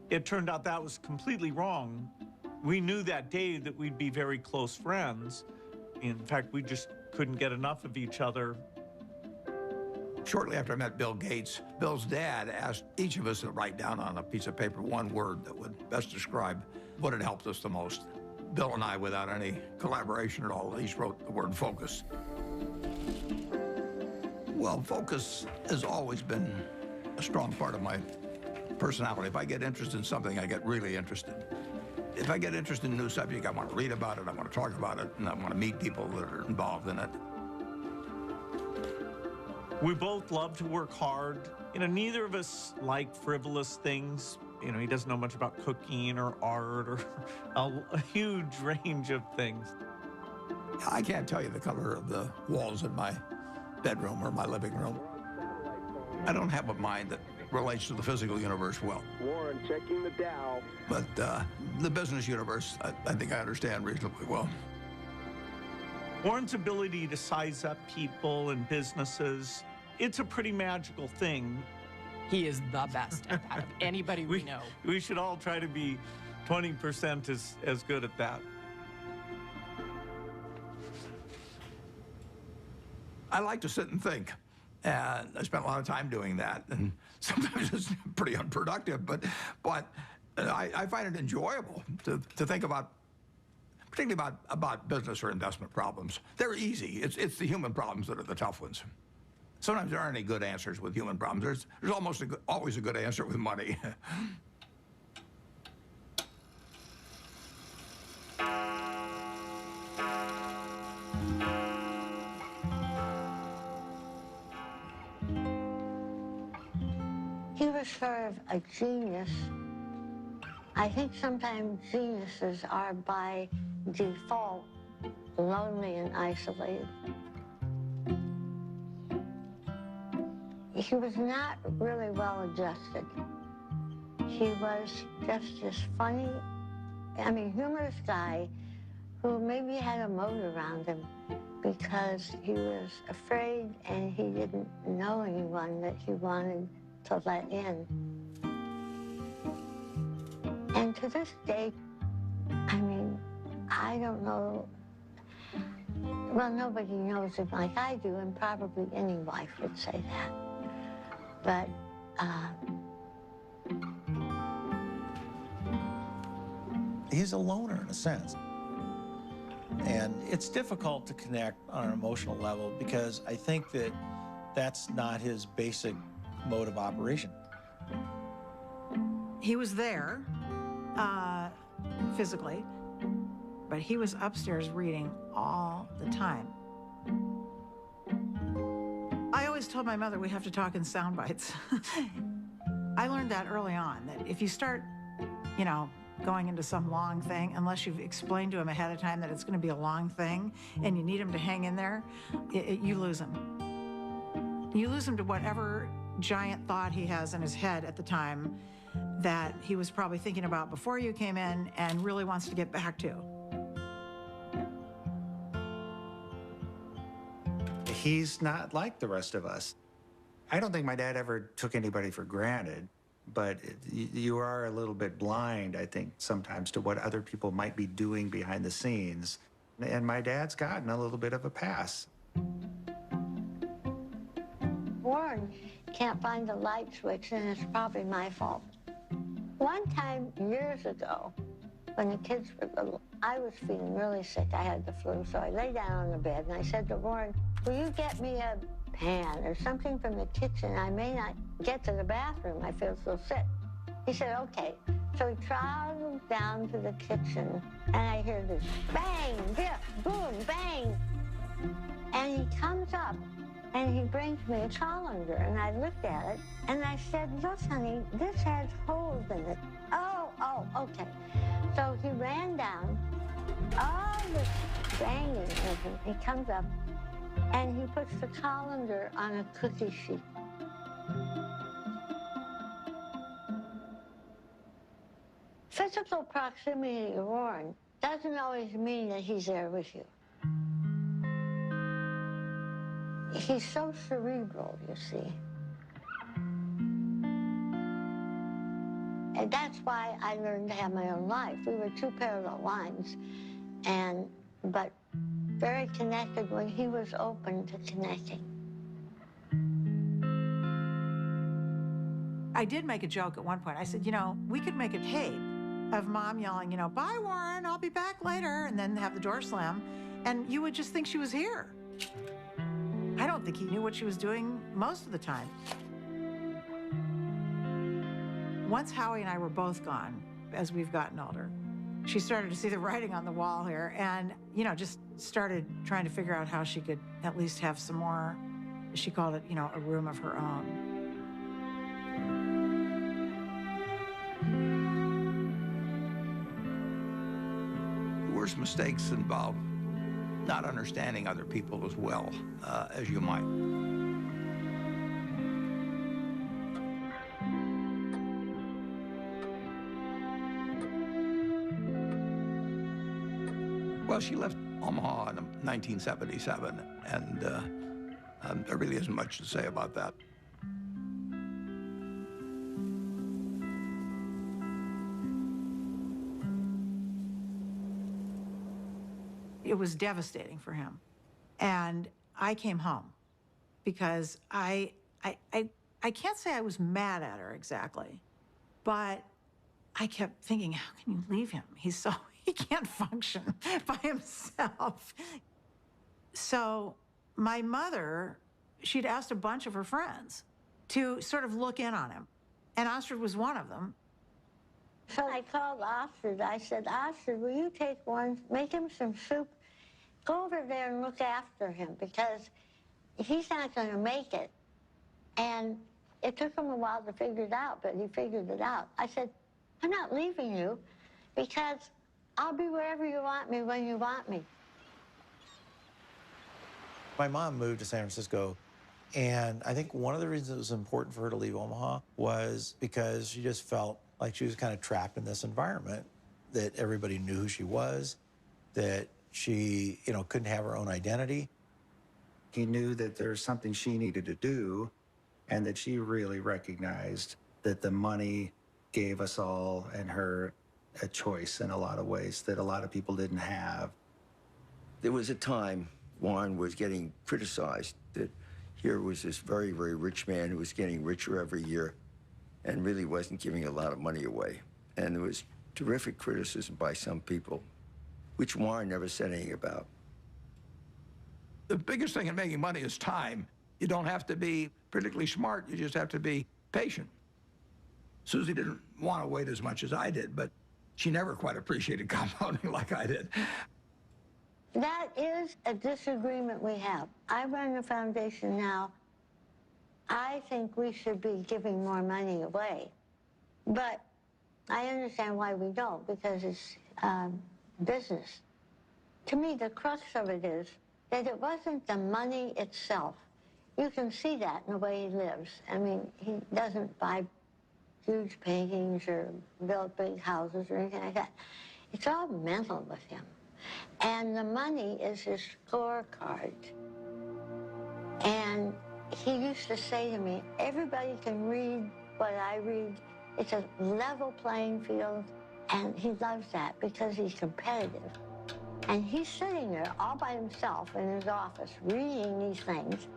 It turned out that was completely wrong. We knew that day that we'd be very close friends. In fact, we just couldn't get enough of each other. Shortly after I met Bill Gates, Bill's dad asked each of us to write down on a piece of paper one word that would best describe what had helped us the most. Bill and I, without any collaboration at all, each wrote the word focus. Well, focus has always been a strong part of my personality. If I get interested in something, I get really interested. If I get interested in a new subject, I want to read about it, I want to talk about it, and I want to meet people that are involved in it. We both love to work hard. You know, neither of us like frivolous things. You know, he doesn't know much about cooking or art or a huge range of things. I can't tell you the color of the walls in my bedroom or my living room. I don't have a mind that relates to the physical universe well. Warren checking the Dow. But the business universe, I think I understand reasonably well. Warren's ability to size up people and businesses, it's a pretty magical thing. He is the best at that of anybody we know. We should all try to be 20% as good at that. I like to sit and think. And I spent a lot of time doing that, and sometimes it's pretty unproductive, but I find it enjoyable to think about, particularly about business or investment problems. They're easy. It's the human problems that are the tough ones. Sometimes there aren't any good answers with human problems. There's almost always a good answer with money. He was sort of a genius. I think sometimes geniuses are by default lonely and isolated. He was not really well adjusted. He was just this funny, humorous guy who maybe had a moat around him because he was afraid and he didn't know anyone that he wanted to let in. And to this day, I don't know, well, nobody knows him like I do, and probably any wife would say that. But, he's a loner in a sense. And it's difficult to connect on an emotional level because I think that that's not his basic mode of operation. He was there, physically, but he was upstairs reading all the time. I always told my mother we have to talk in sound bites. I learned that early on, that if you start, going into some long thing, unless you've explained to him ahead of time that it's going to be a long thing and you need him to hang in there, you lose him. You lose him to whatever giant thought he has in his head at the time that he was probably thinking about before you came in and really wants to get back to. He's not like the rest of us. I don't think my dad ever took anybody for granted, but you are a little bit blind, I think, sometimes to what other people might be doing behind the scenes. And my dad's gotten a little bit of a pass. Warren can't find the light switch, and it's probably my fault. One time, years ago, when the kids were little, I was feeling really sick. I had the flu, so I lay down on the bed, and I said to Warren, will you get me a pan or something from the kitchen. I may not get to the bathroom. I feel so sick. He said, okay. So he trotted down to the kitchen, and I hear this bang, biff, boom, bang. And he comes up, and he brings me a colander, and I looked at it, and I said, look, honey, this has holes in it. Oh, okay. So he ran down, all this banging, he comes up, and he puts the colander on a cookie sheet. Physical proximity to Warren doesn't always mean that he's there with you. He's so cerebral, you see. And that's why I learned to have my own life. We were two parallel lines, but very connected when he was open to connecting. I did make a joke at one point. I said, you know, we could make a tape of Mom yelling, you know, bye, Warren, I'll be back later, and then have the door slam, and you would just think she was here. I don't think he knew what she was doing most of the time. Once Howie and I were both gone, as we've gotten older, she started to see the writing on the wall here and, you know, just started trying to figure out how she could at least have some more, she called it, you know, a room of her own. The worst mistakes involve not understanding other people as well as you might. Well, she left Omaha in 1977, and there really isn't much to say about that. It was devastating for him. And I came home because I can't say I was mad at her exactly, but I kept thinking, how can you leave him? He can't function by himself. So my mother, she'd asked a bunch of her friends to sort of look in on him. And Astrid was one of them. So I called Astrid. I said, Astrid, will you take one, make him some soup? Go over there and look after him because he's not going to make it. And it took him a while to figure it out, but he figured it out. I said, I'm not leaving you because I'll be wherever you want me when you want me. My mom moved to San Francisco, and I think one of the reasons it was important for her to leave Omaha was because she just felt like she was kind of trapped in this environment, that everybody knew who she was, that she, you know, couldn't have her own identity. He knew that there's something she needed to do, and that she really recognized that the money gave us all and her a choice in a lot of ways that a lot of people didn't have. There was a time Warren was getting criticized that here was this very, very rich man who was getting richer every year and really wasn't giving a lot of money away. And there was terrific criticism by some people, which Warren never said anything about. The biggest thing in making money is time. You don't have to be particularly smart, you just have to be patient. Susie didn't want to wait as much as I did, but she never quite appreciated compounding like I did. That is a disagreement we have. I run a foundation now. I think we should be giving more money away. But I understand why we don't, because it's business. To me, the crux of it is that it wasn't the money itself. You can see that in the way he lives. I mean, he doesn't buy huge paintings or build big houses or anything like that. It's all mental with him. And the money is his scorecard. And he used to say to me, everybody can read what I read. It's a level playing field. And he loves that because he's competitive. And he's sitting there all by himself in his office reading these things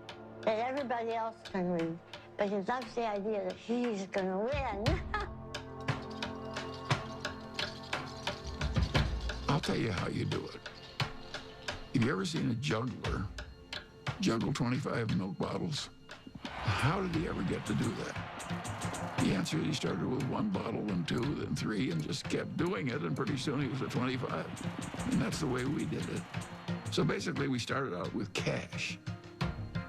that everybody else can read. But he loves the idea that he's going to win. I'll tell you how you do it. Have you ever seen a juggler juggle 25 milk bottles. How did he ever get to do that? The answer is he started with 1 bottle, then 2, then 3, and just kept doing it, and pretty soon he was at 25. And that's the way we did it. So basically, we started out with cash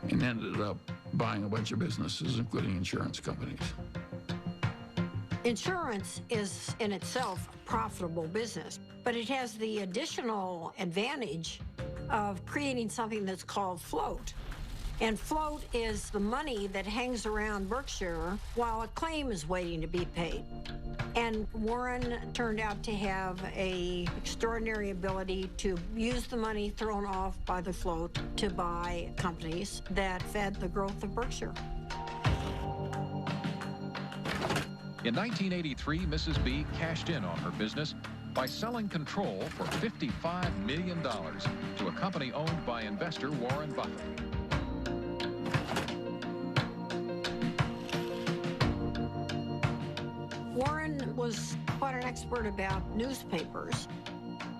and ended up buying a bunch of businesses, including insurance companies. Insurance is in itself a profitable business, but it has the additional advantage of creating something that's called float. And float is the money that hangs around Berkshire while a claim is waiting to be paid. And Warren turned out to have an extraordinary ability to use the money thrown off by the float to buy companies that fed the growth of Berkshire. In 1983, Mrs. B cashed in on her business by selling control for $55 million to a company owned by investor Warren Buffett. Warren was quite an expert about newspapers.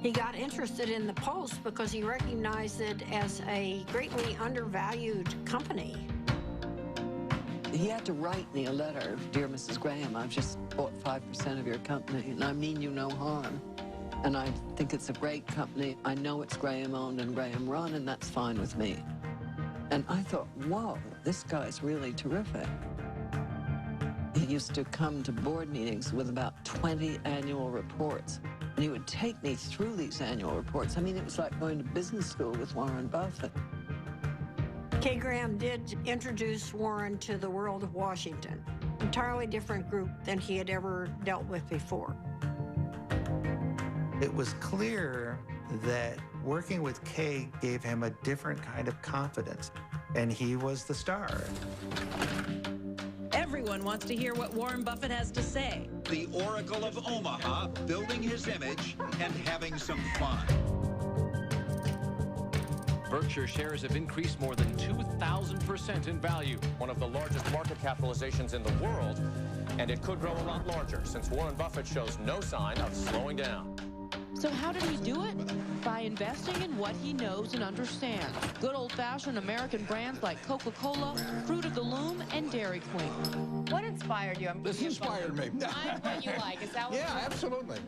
He got interested in the Post because he recognized it as a greatly undervalued company. He had to write me a letter, "Dear Mrs. Graham, I've just bought 5% of your company, and I mean you no harm. And I think it's a great company. I know it's Graham-owned and Graham-run, and that's fine with me." And I thought, whoa, this guy's really terrific. He used to come to board meetings with about 20 annual reports, and he would take me through these annual reports. I mean, it was like going to business school with Warren Buffett. Kay Graham did introduce Warren to the world of Washington, entirely different group than he had ever dealt with before. It was clear that working with Kay gave him a different kind of confidence, and he was the star. Everyone wants to hear what Warren Buffett has to say. The Oracle of Omaha, building his image and having some fun. Berkshire shares have increased more than 2,000% in value, one of the largest market capitalizations in the world, and it could grow a lot larger since Warren Buffett shows no sign of slowing down. So how did he do it? By investing in what he knows and understands. Good old-fashioned American brands like Coca-Cola, Fruit of the Loom, and Dairy Queen. What inspired you? This inspired me. Find what you like. Is that what Yeah, absolutely.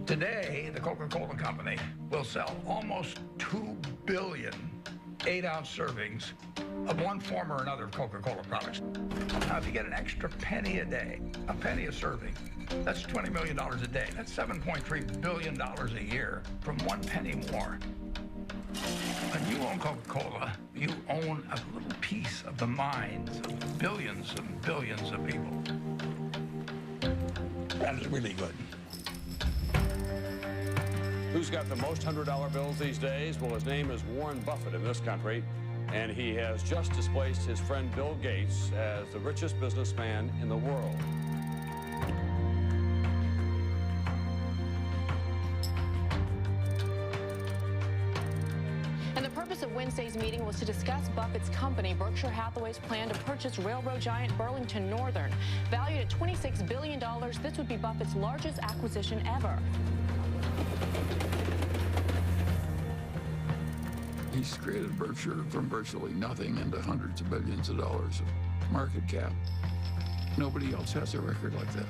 Today, the Coca-Cola Company will sell almost 2 billion 8-ounce servings of one form or another of Coca-Cola products. Now, if you get an extra penny a day, a penny a serving, that's $20 million a day. That's $7.3 billion a year from 1 penny more. When you own Coca-Cola, you own a little piece of the minds of billions and billions of people. That is really good. Who's got the most $100 bills these days? Well, his name is Warren Buffett in this country, and he has just displaced his friend Bill Gates as the richest businessman in the world. And the purpose of Wednesday's meeting was to discuss Buffett's company, Berkshire Hathaway's plan to purchase railroad giant Burlington Northern. Valued at $26 billion, this would be Buffett's largest acquisition ever. He's created Berkshire from virtually nothing into hundreds of billions of dollars of market cap. Nobody else has a record like that.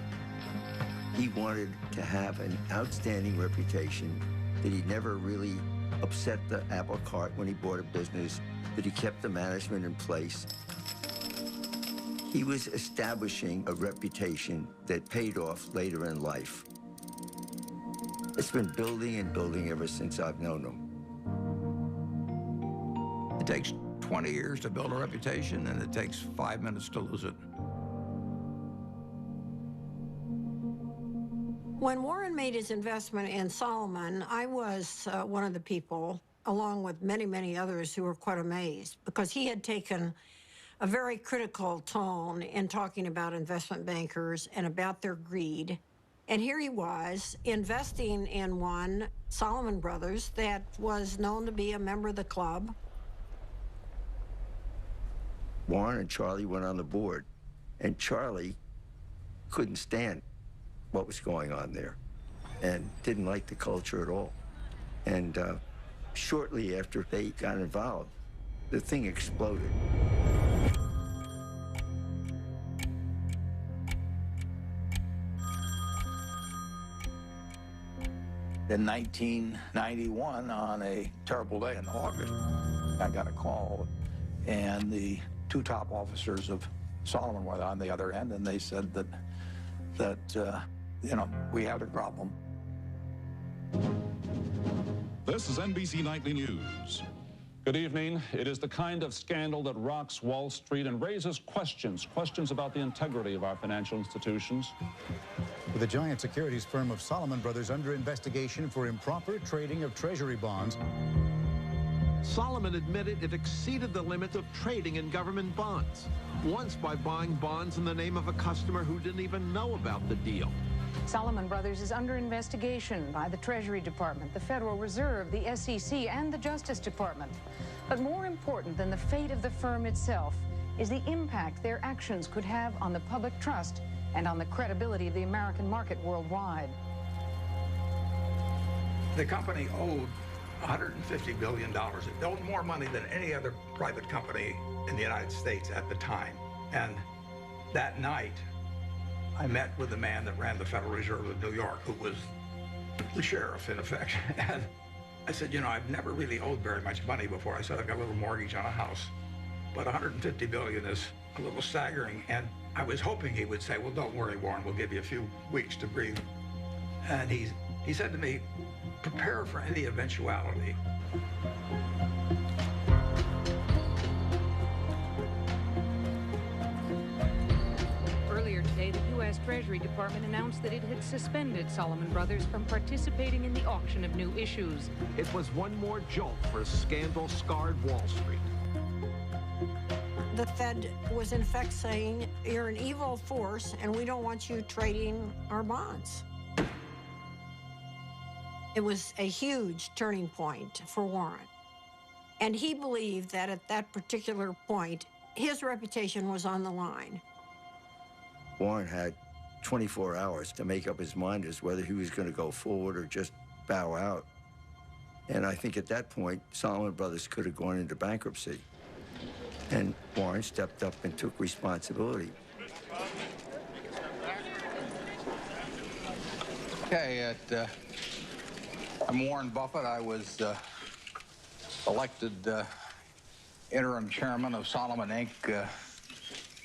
He wanted to have an outstanding reputation, that he never really upset the apple cart when he bought a business, that he kept the management in place. He was establishing a reputation that paid off later in life. It's been building and building ever since I've known him. It takes 20 years to build a reputation, and it takes 5 minutes to lose it. When Warren made his investment in Solomon, I was one of the people, along with many, many others, who were quite amazed, because he had taken a very critical tone in talking about investment bankers and about their greed. And here he was investing in one, Solomon Brothers, that was known to be a member of the club. Warren and Charlie went on the board, and Charlie couldn't stand what was going on there and didn't like the culture at all. And shortly after they got involved, the thing exploded. In 1991, on a terrible day in August, I got a call, and the two top officers of Solomon were on the other end, and they said that you know, we had a problem. This is NBC Nightly News. Good evening. It is the kind of scandal that rocks Wall Street and raises questions about the integrity of our financial institutions. With the giant securities firm of Solomon Brothers under investigation for improper trading of Treasury bonds. Solomon admitted it exceeded the limit of trading in government bonds, once by buying bonds in the name of a customer who didn't even know about the deal. Solomon Brothers is under investigation by the Treasury Department, the Federal Reserve, the SEC, and the Justice Department. But more important than the fate of the firm itself is the impact their actions could have on the public trust and on the credibility of the American market worldwide. The company owed $150 billion. It owed more money than any other private company in the United States at the time. And that night, I met with the man that ran the Federal Reserve of New York, who was the sheriff, in effect. And I said, you know, I've never really owed very much money before. I said, I've got a little mortgage on a house, but $150 billion is a little staggering. And I was hoping he would say, well, don't worry, Warren, we'll give you a few weeks to breathe. And he said to me, prepare for any eventuality. Earlier today, the U.S. Treasury Department announced that it had suspended Solomon Brothers from participating in the auction of new issues. It was one more jolt for a scandal-scarred Wall Street. The Fed was in effect saying, you're an evil force and we don't want you trading our bonds. It was a huge turning point for Warren. And he believed that at that particular point, his reputation was on the line. Warren had 24 hours to make up his mind as whether he was going to go forward or just bow out. And I think at that point, Solomon Brothers could have gone into bankruptcy. And Warren stepped up and took responsibility. Okay, I'm Warren Buffett. I was elected interim chairman of Solomon Inc. A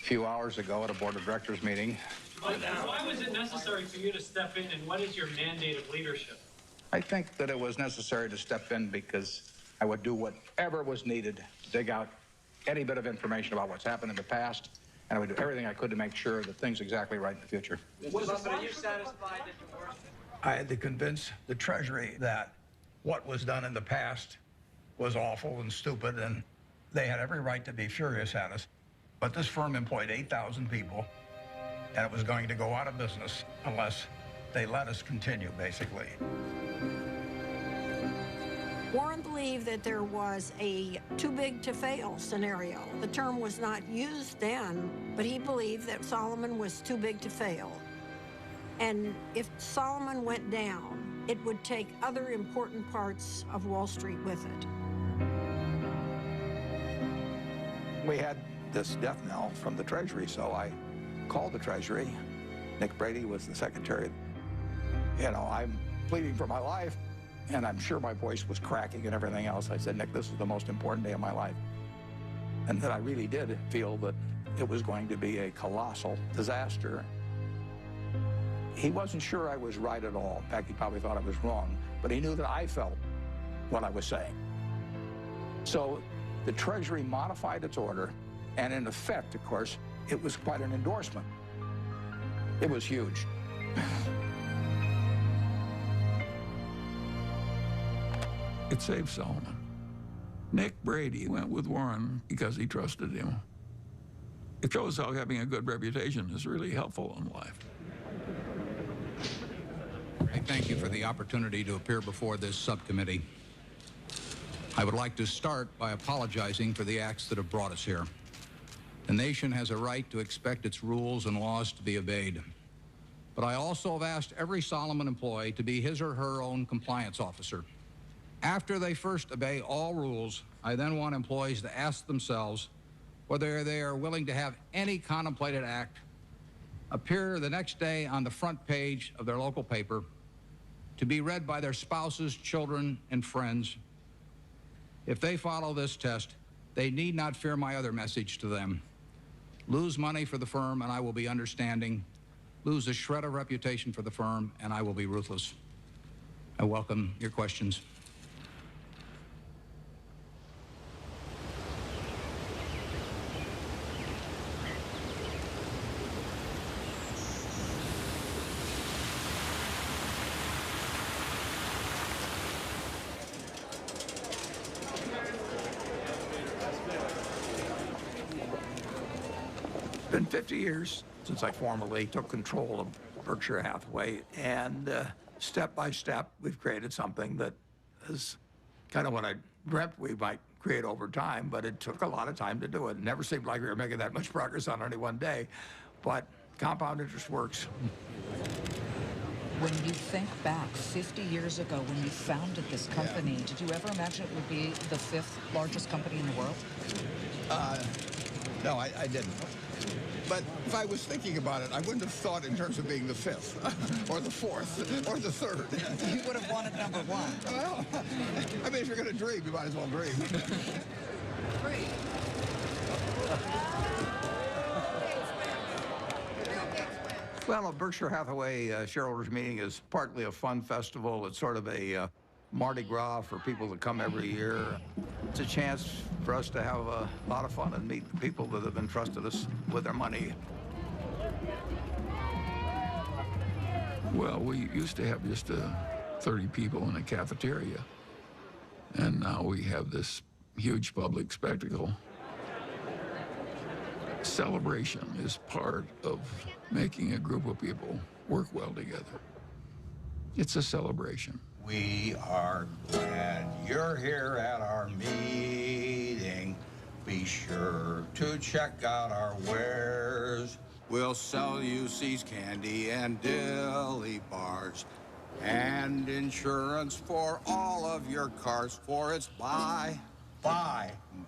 few hours ago at a board of directors meeting. Why was it necessary for you to step in, and what is your mandate of leadership? I think that it was necessary to step in because I would do whatever was needed to dig out any bit of information about what's happened in the past, and I would do everything I could to make sure that things are exactly right in the future. Buffett, are you satisfied that you were? I had to convince the Treasury that what was done in the past was awful and stupid, and they had every right to be furious at us. But this firm employed 8,000 people, and it was going to go out of business unless they let us continue, basically. Warren believed that there was a too big to fail scenario. The term was not used then, but he believed that Solomon was too big to fail. And if Solomon went down, it would take other important parts of Wall Street with it. We had this death knell from the Treasury, so I called the Treasury. Nick Brady was the secretary. You know, I'm pleading for my life, and I'm sure my voice was cracking and everything else. I said, Nick, this is the most important day of my life. And that I really did feel that it was going to be a colossal disaster. He wasn't sure I was right at all. In fact, he probably thought I was wrong, but he knew that I felt what I was saying. So the Treasury modified its order, and in effect, of course, it was quite an endorsement. It was huge. It saved Solomon. Nick Brady went with Warren because he trusted him. It shows how having a good reputation is really helpful in life. I thank you for the opportunity to appear before this subcommittee. I would like to start by apologizing for the acts that have brought us here. The nation has a right to expect its rules and laws to be obeyed. But I also have asked every Solomon employee to be his or her own compliance officer. After they first obey all rules, I then want employees to ask themselves whether they are willing to have any contemplated act appear the next day on the front page of their local paper, to be read by their spouses, children, and friends. If they follow this test, they need not fear my other message to them. Lose money for the firm, and I will be understanding. Lose a shred of reputation for the firm, and I will be ruthless. I welcome your questions. It's been 50 years since I formally took control of Berkshire Hathaway, and step by step, we've created something that is kind of what I dreamt we might create over time, but it took a lot of time to do it. It never seemed like we were making that much progress on any one day, but compound interest works. When you think back 50 years ago when you founded this company, did you ever imagine it would be the 5th largest company in the world? No, I didn't. But if I was thinking about it, I wouldn't have thought in terms of being the 5th, or the 4th, or the 3rd. You would have wanted number 1. Well, I mean, if you're going to dream, you might as well dream. Well, a Berkshire Hathaway shareholders meeting is partly a fun festival. It's sort of a Mardi Gras for people that come every year. It's a chance for us to have a lot of fun and meet the people that have entrusted us with their money. Well, we used to have just 30 people in a cafeteria, and now we have this huge public spectacle. Celebration is part of making a group of people work well together. It's a celebration. We are glad you're here at our meeting. Be sure to check out our wares. We'll sell you C's candy and dilly bars and insurance for all of your cars, for it's buy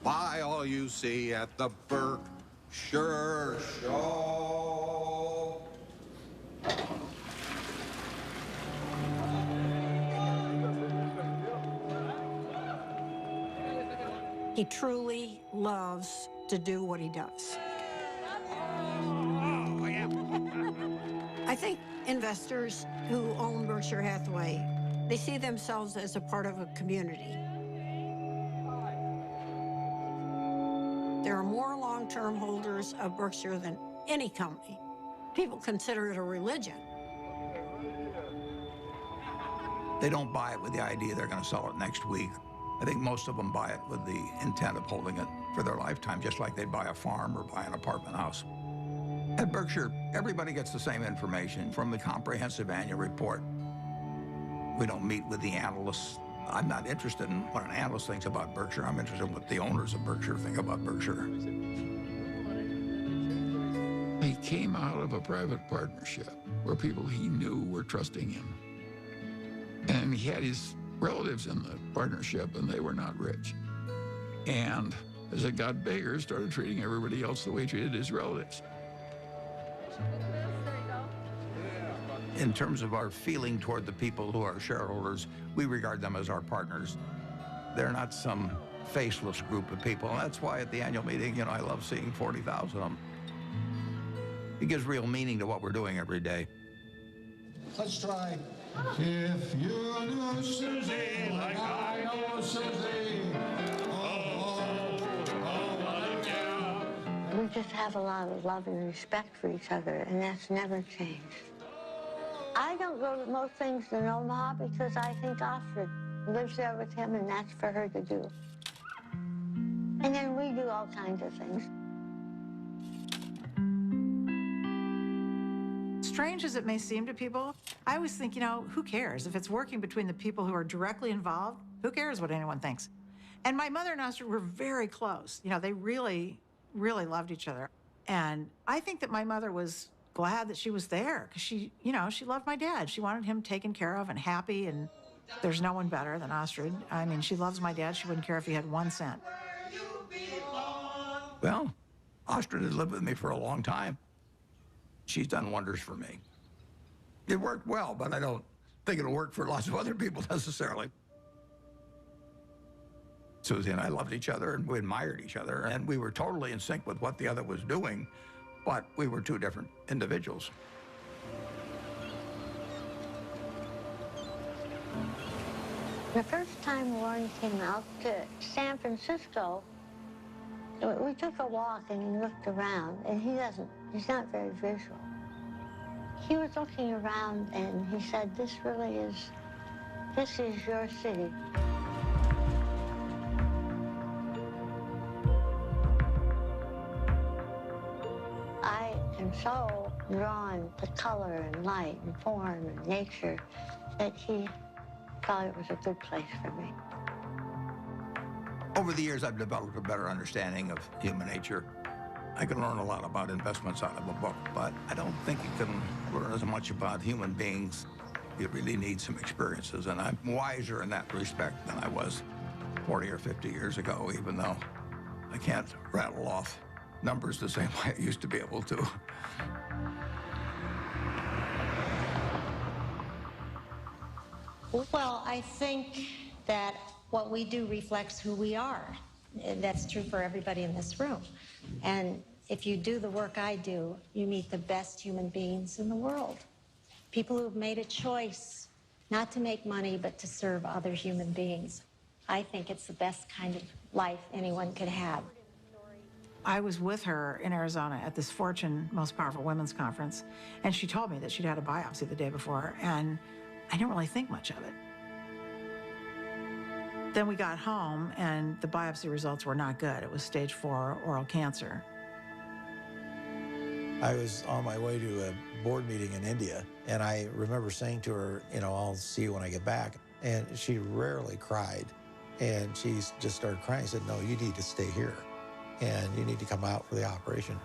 all you see at the Berkshire Show. He truly loves to do what he does. I think investors who own Berkshire Hathaway, they see themselves as a part of a community. There are more long-term holders of Berkshire than any company. People consider it a religion. They don't buy it with the idea they're going to sell it next week. I think most of them buy it with the intent of holding it for their lifetime, just like they'd buy a farm or buy an apartment house. At Berkshire, everybody gets the same information from the comprehensive annual report. We don't meet with the analysts. I'm not interested in what an analyst thinks about Berkshire. I'm interested in what the owners of Berkshire think about Berkshire. He came out of a private partnership where people he knew were trusting him. And he had his relatives in the partnership, and they were not rich. And as it got bigger, started treating everybody else the way he treated his relatives. In terms of our feeling toward the people who are shareholders, we regard them as our partners. They're not some faceless group of people. And that's why at the annual meeting, I love seeing 40,000 of them. It gives real meaning to what we're doing every day. Let's try. If you knew Susie like I know Susie, We just have a lot of love and respect for each other, and that's never changed. I don't go to most things in Omaha because I think Astrid lives there with him, and that's for her to do. And then we do all kinds of things. Strange as it may seem to people, I always think, who cares? If it's working between the people who are directly involved, who cares what anyone thinks? And my mother and Astrid were very close. They really, really loved each other. And I think that my mother was glad that she was there because she loved my dad. She wanted him taken care of and happy. And There's no one better than Astrid. I mean, she loves my dad. She wouldn't care if he had 1 cent. Well, Astrid has lived with me for a long time. She's done wonders for me. It worked well, but I don't think it'll work for lots of other people necessarily. Susie and I loved each other, and we admired each other, and we were totally in sync with what the other was doing, but we were two different individuals. The first time Warren came out to San Francisco, we took a walk and he looked around, and he's not very visual. He was looking around and he said, this is your city. I am so drawn to color and light and form and nature that he thought it was a good place for me. Over the years, I've developed a better understanding of human nature. I can learn a lot about investments out of a book, but I don't think you can learn as much about human beings. You really need some experiences, and I'm wiser in that respect than I was 40 or 50 years ago, even though I can't rattle off numbers the same way I used to be able to. Well, I think that what we do reflects who we are. That's true for everybody in this room. And if you do the work I do, you meet the best human beings in the world. People who've made a choice not to make money, but to serve other human beings. I think it's the best kind of life anyone could have. I was with her in Arizona at this Fortune Most Powerful Women's Conference, and she told me that she'd had a biopsy the day before, and I didn't really think much of it. Then we got home, and the biopsy results were not good. It was stage 4 oral cancer. I was on my way to a board meeting in India, and I remember saying to her, you know, I'll see you when I get back. And she rarely cried, and she just started crying. I said, no, you need to stay here, and you need to come out for the operation.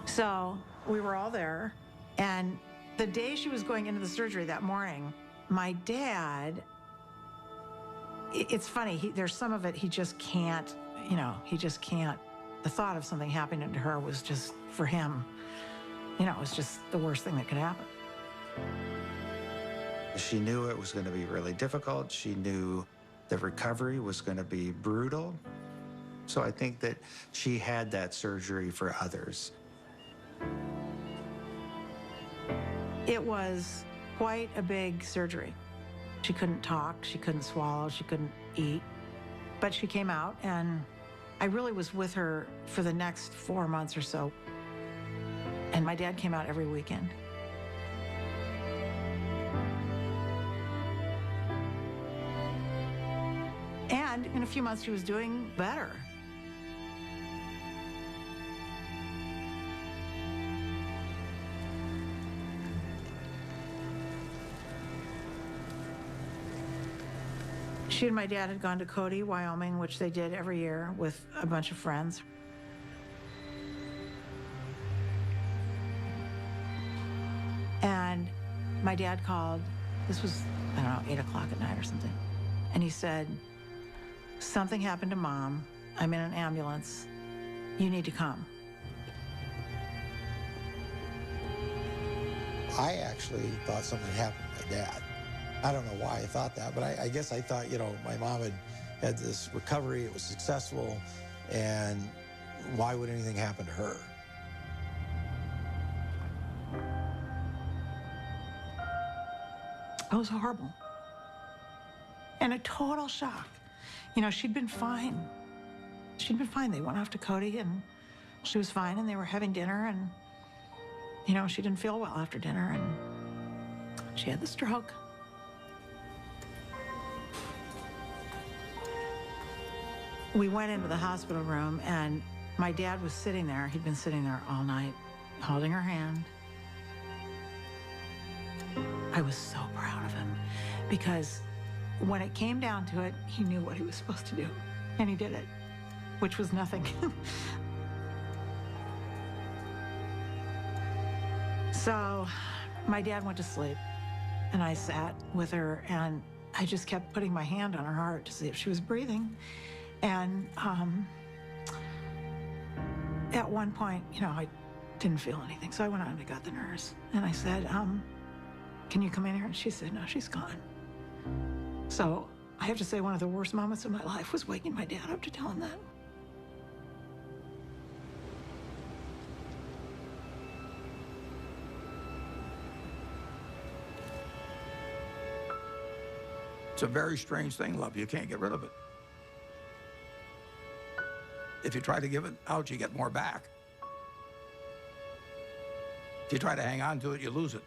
So we were all there, and the day she was going into the surgery that morning, my dad, it's funny, there's some of it he just can't, he just can't. The thought of something happening to her was just, for him, it was just the worst thing that could happen. She knew it was going to be really difficult. She knew the recovery was going to be brutal. So I think that she had that surgery for others. It was quite a big surgery. She couldn't talk, she couldn't swallow, she couldn't eat. But she came out, and I really was with her for the next 4 months or so. And my dad came out every weekend. And in a few months, she was doing better. She and my dad had gone to Cody, Wyoming, which they did every year with a bunch of friends. And my dad called, this was, 8 o'clock at night or something. And he said, something happened to Mom. I'm in an ambulance. You need to come. I actually thought something happened to my dad. I don't know why I thought that, but I guess I thought, my mom had this recovery, it was successful, and why would anything happen to her? It was horrible. And a total shock. She'd been fine. She'd been fine. They went off to Cody, and she was fine, and they were having dinner, and, she didn't feel well after dinner, and she had the stroke. We went into the hospital room, and my dad was sitting there. He'd been sitting there all night, holding her hand. I was so proud of him, because when it came down to it, he knew what he was supposed to do, and he did it, which was nothing. So my dad went to sleep, And I sat with her, and I just kept putting my hand on her heart to see if she was breathing. And at one point, you know, I didn't feel anything. So I went out and I got the nurse. And I said, can you come in here? And she said, no, she's gone. So I have to say one of the worst moments of my life was waking my dad up to tell him that. It's a very strange thing, love. You can't get rid of it. If you try to give it out, you get more back. If you try to hang on to it, you lose it.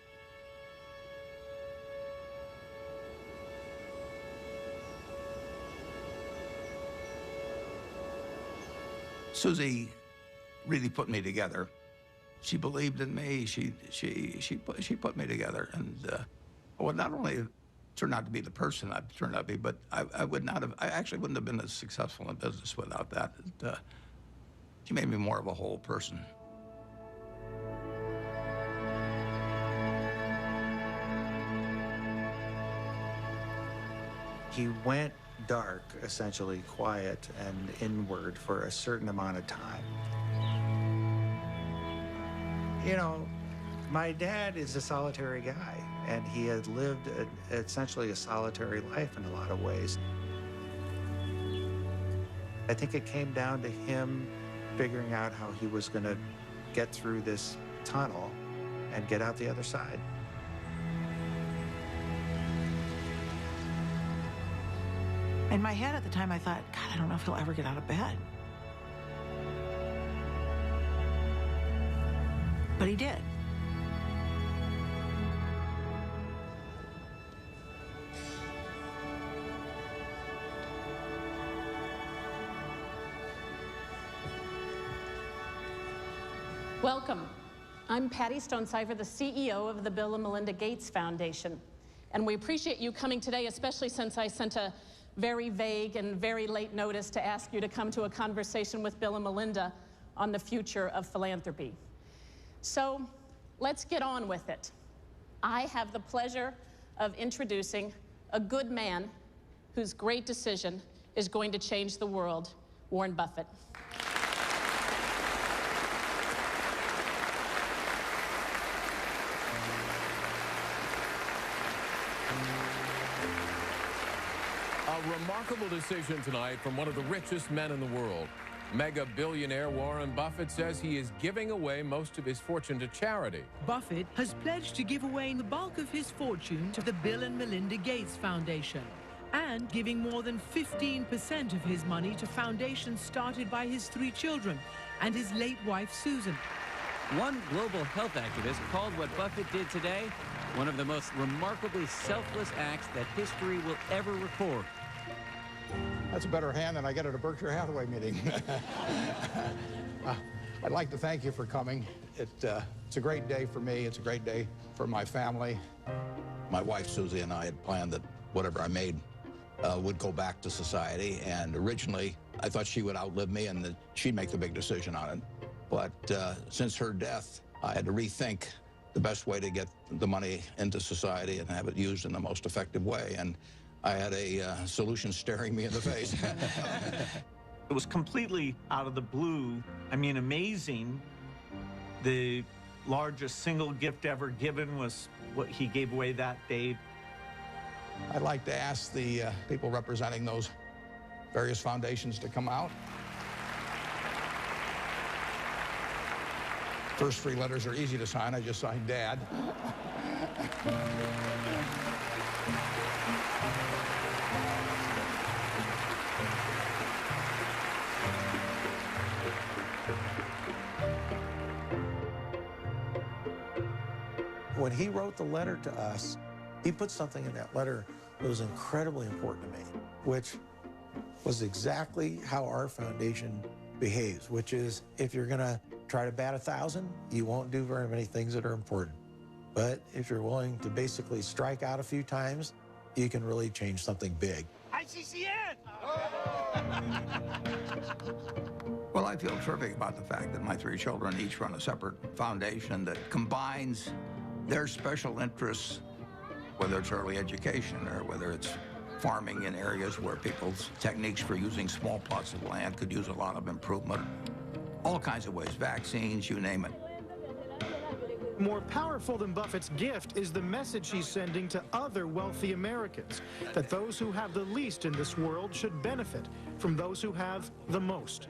Susie really put me together. She believed in me. She put me together, and well, not only turned out to be the person I've turned out to be, but I actually wouldn't have been as successful in business without that. She made me more of a whole person. He went dark, essentially quiet and inward for a certain amount of time. You know, my dad is a solitary guy, and he had lived essentially a solitary life in a lot of ways. I think it came down to him figuring out how he was going to get through this tunnel and get out the other side. In my head at the time, I thought, God, I don't know if he'll ever get out of bed. But he did. Welcome. I'm Patty Stonecipher, the CEO of the Bill and Melinda Gates Foundation. And we appreciate you coming today, especially since I sent a very vague and very late notice to ask you to come to a conversation with Bill and Melinda on the future of philanthropy. So let's get on with it. I have the pleasure of introducing a good man whose great decision is going to change the world, Warren Buffett. A remarkable decision tonight from one of the richest men in the world. Mega billionaire Warren Buffett says he is giving away most of his fortune to charity. Buffett has pledged to give away the bulk of his fortune to the Bill and Melinda Gates Foundation and giving more than 15% of his money to foundations started by his 3 children and his late wife, Susan. One global health activist called what Buffett did today one of the most remarkably selfless acts that history will ever record. That's a better hand than I get at a Berkshire Hathaway meeting. I'd like to thank you for coming. It's a great day for me. It's a great day for my family. My wife, Susie, and I had planned that whatever I made would go back to society. And originally, I thought she would outlive me and that she'd make the big decision on it. But since her death, I had to rethink the best way to get the money into society and have it used in the most effective way. And I had a solution staring me in the face. It was completely out of the blue. I mean, amazing. The largest single gift ever given was what he gave away that day. I'd like to ask the people representing those various foundations to come out. First 3 letters are easy to sign. I just signed Dad. When he wrote the letter to us, he put something in that letter that was incredibly important to me, which was exactly how our foundation behaves, which is if you're going to try to bat 1,000, you won't do very many things that are important. But if you're willing to basically strike out a few times, you can really change something big. ICCN! Well, I feel terrific about the fact that my 3 children each run a separate foundation that combines their special interests whether it's early education or whether it's farming in areas where people's techniques for using small plots of land could use a lot of improvement. All kinds of ways, vaccines, you name it. More powerful than Buffett's gift is the message he's sending to other wealthy Americans, that those who have the least in this world should benefit from those who have the most.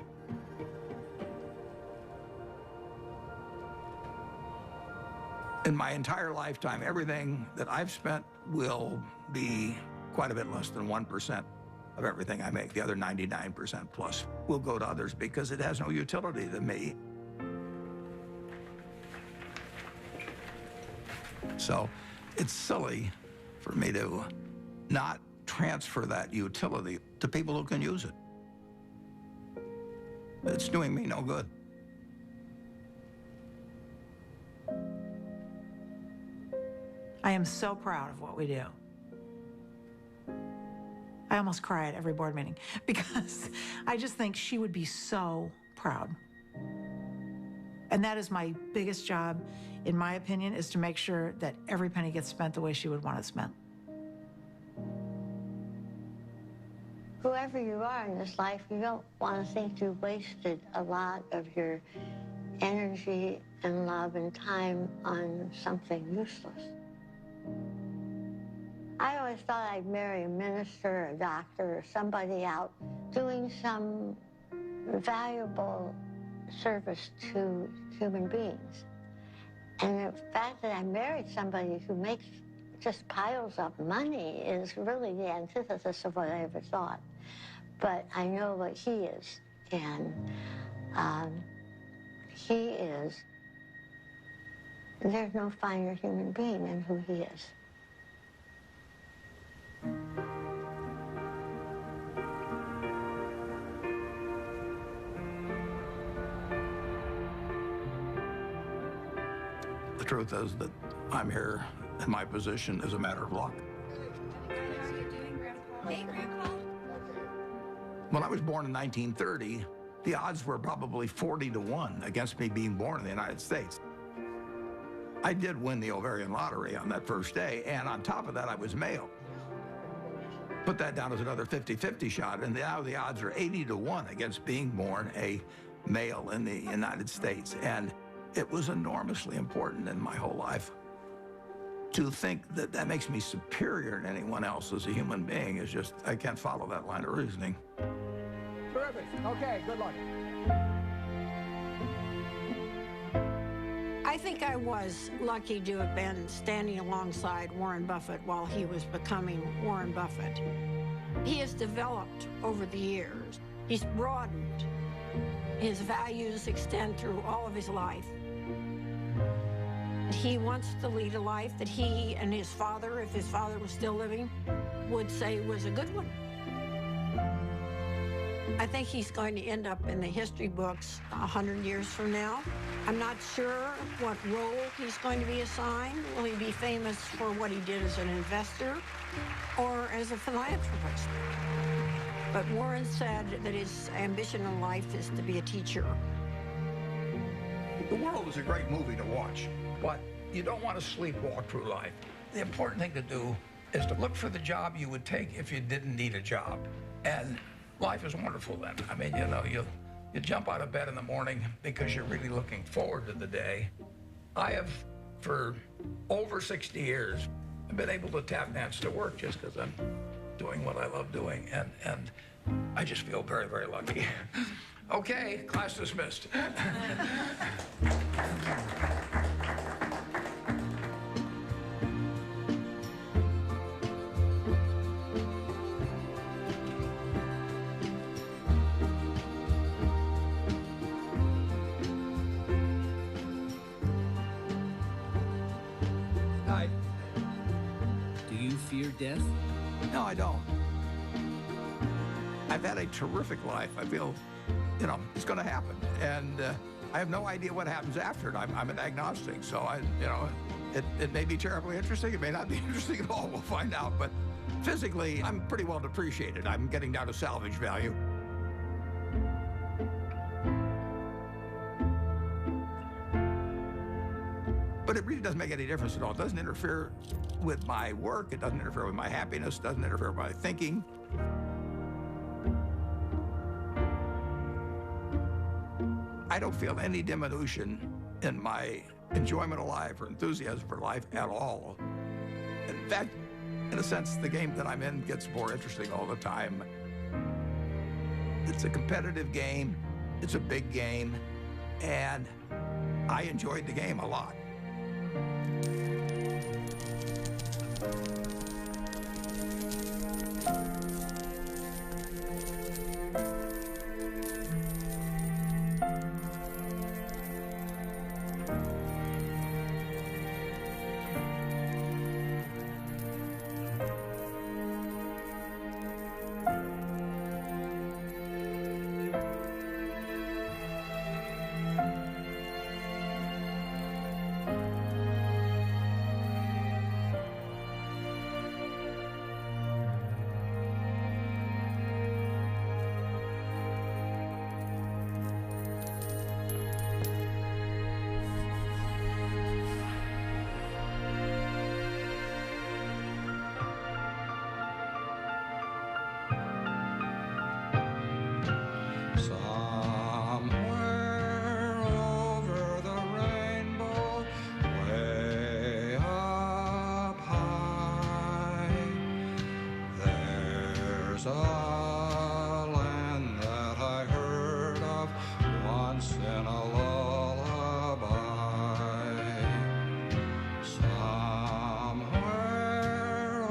In my entire lifetime, everything that I've spent will be quite a bit less than 1% of everything I make. The other 99% plus will go to others because it has no utility to me. So it's silly for me to not transfer that utility to people who can use it. It's doing me no good. I am so proud of what we do. I almost cry at every board meeting because I just think she would be so proud. And that is my biggest job, in my opinion, is to make sure that every penny gets spent the way she would want it spent. Whoever you are in this life, you don't want to think you wasted a lot of your energy and love and time on something useless. I always thought I'd marry a minister, a doctor, or somebody out doing some valuable service to human beings. And the fact that I married somebody who makes just piles of money is really the antithesis of what I ever thought. But I know what he is, and he is, there's no finer human being than who he is. The truth is that I'm here in my position as a matter of luck. Hey, Grandpa. When I was born in 1930, the odds were probably 40-1 against me being born in the United States. I did win the ovarian lottery on that first day, and on top of that, I was male. Put that down as another 50-50 shot, and now the odds are 80-1 against being born a male in the United States. And it was enormously important in my whole life. To think that that makes me superior to anyone else as a human being is just, I can't follow that line of reasoning. Terrific. Okay, good luck. I think I was lucky to have been standing alongside Warren Buffett while he was becoming Warren Buffett. He has developed over the years. He's broadened. His values extend through all of his life. He wants to lead a life that he and his father, if his father was still living, would say was a good one. I think he's going to end up in the history books 100 years from now. I'm not sure what role he's going to be assigned. Will he be famous for what he did as an investor or as a philanthropist? But Warren said that his ambition in life is to be a teacher. The World is a great movie to watch, but you don't want to sleepwalk through life. The important thing to do is to look for the job you would take if you didn't need a job. And life is wonderful then. I mean, you know, you jump out of bed in the morning because you're really looking forward to the day. I have, for over 60 years, been able to tap dance to work just because I'm doing what I love doing. And I just feel very, very lucky. Okay, class dismissed. Do you fear death? No, I don't. I've had a terrific life. I feel, you know, it's going to happen. And I have no idea what happens after it. I'm an agnostic, so it may be terribly interesting. It may not be interesting at all. We'll find out. But physically, I'm pretty well depreciated. I'm getting down to salvage value. But it really doesn't make any difference at all. It doesn't interfere with my work. It doesn't interfere with my happiness. It doesn't interfere with my thinking. I don't feel any diminution in my enjoyment of life or enthusiasm for life at all. In fact, in a sense, the game that I'm in gets more interesting all the time. It's a competitive game. It's a big game. And I enjoyed the game a lot. There's a land that I heard of once in a lullaby. Somewhere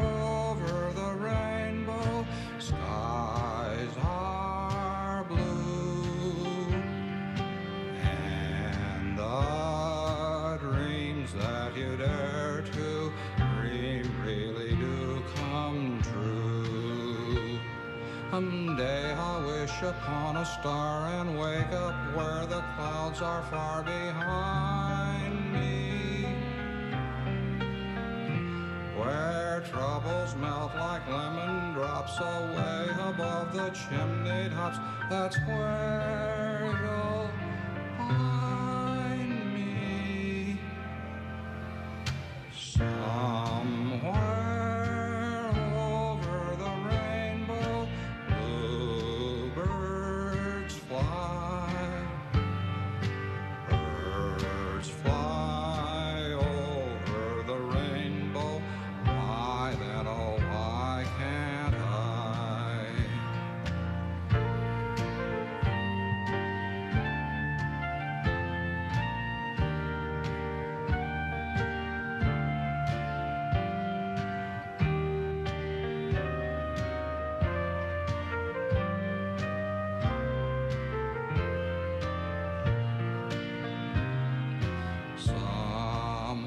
over the rainbow, skies are blue, and the dreams that you dare to dream really do come true. Someday I'll wish upon a star and wake up where the clouds are far behind me, where troubles melt like lemon drops away above the chimney tops. That's where you'll find me. Somewhere over the rainbow, bluebirds fly. Birds fly over the rainbow. Why then, oh, why can't I?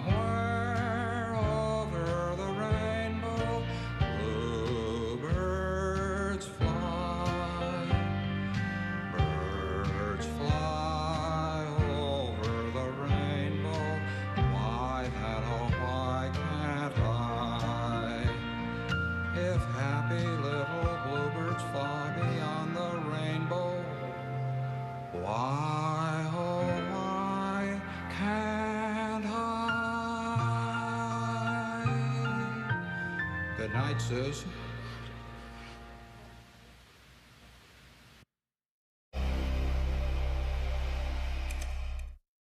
Somewhere over the rainbow, bluebirds fly. Birds fly over the rainbow. Why then, oh, why can't I? If happy little bluebirds fly beyond the rainbow, why, oh, why can't I? Good night, Susan.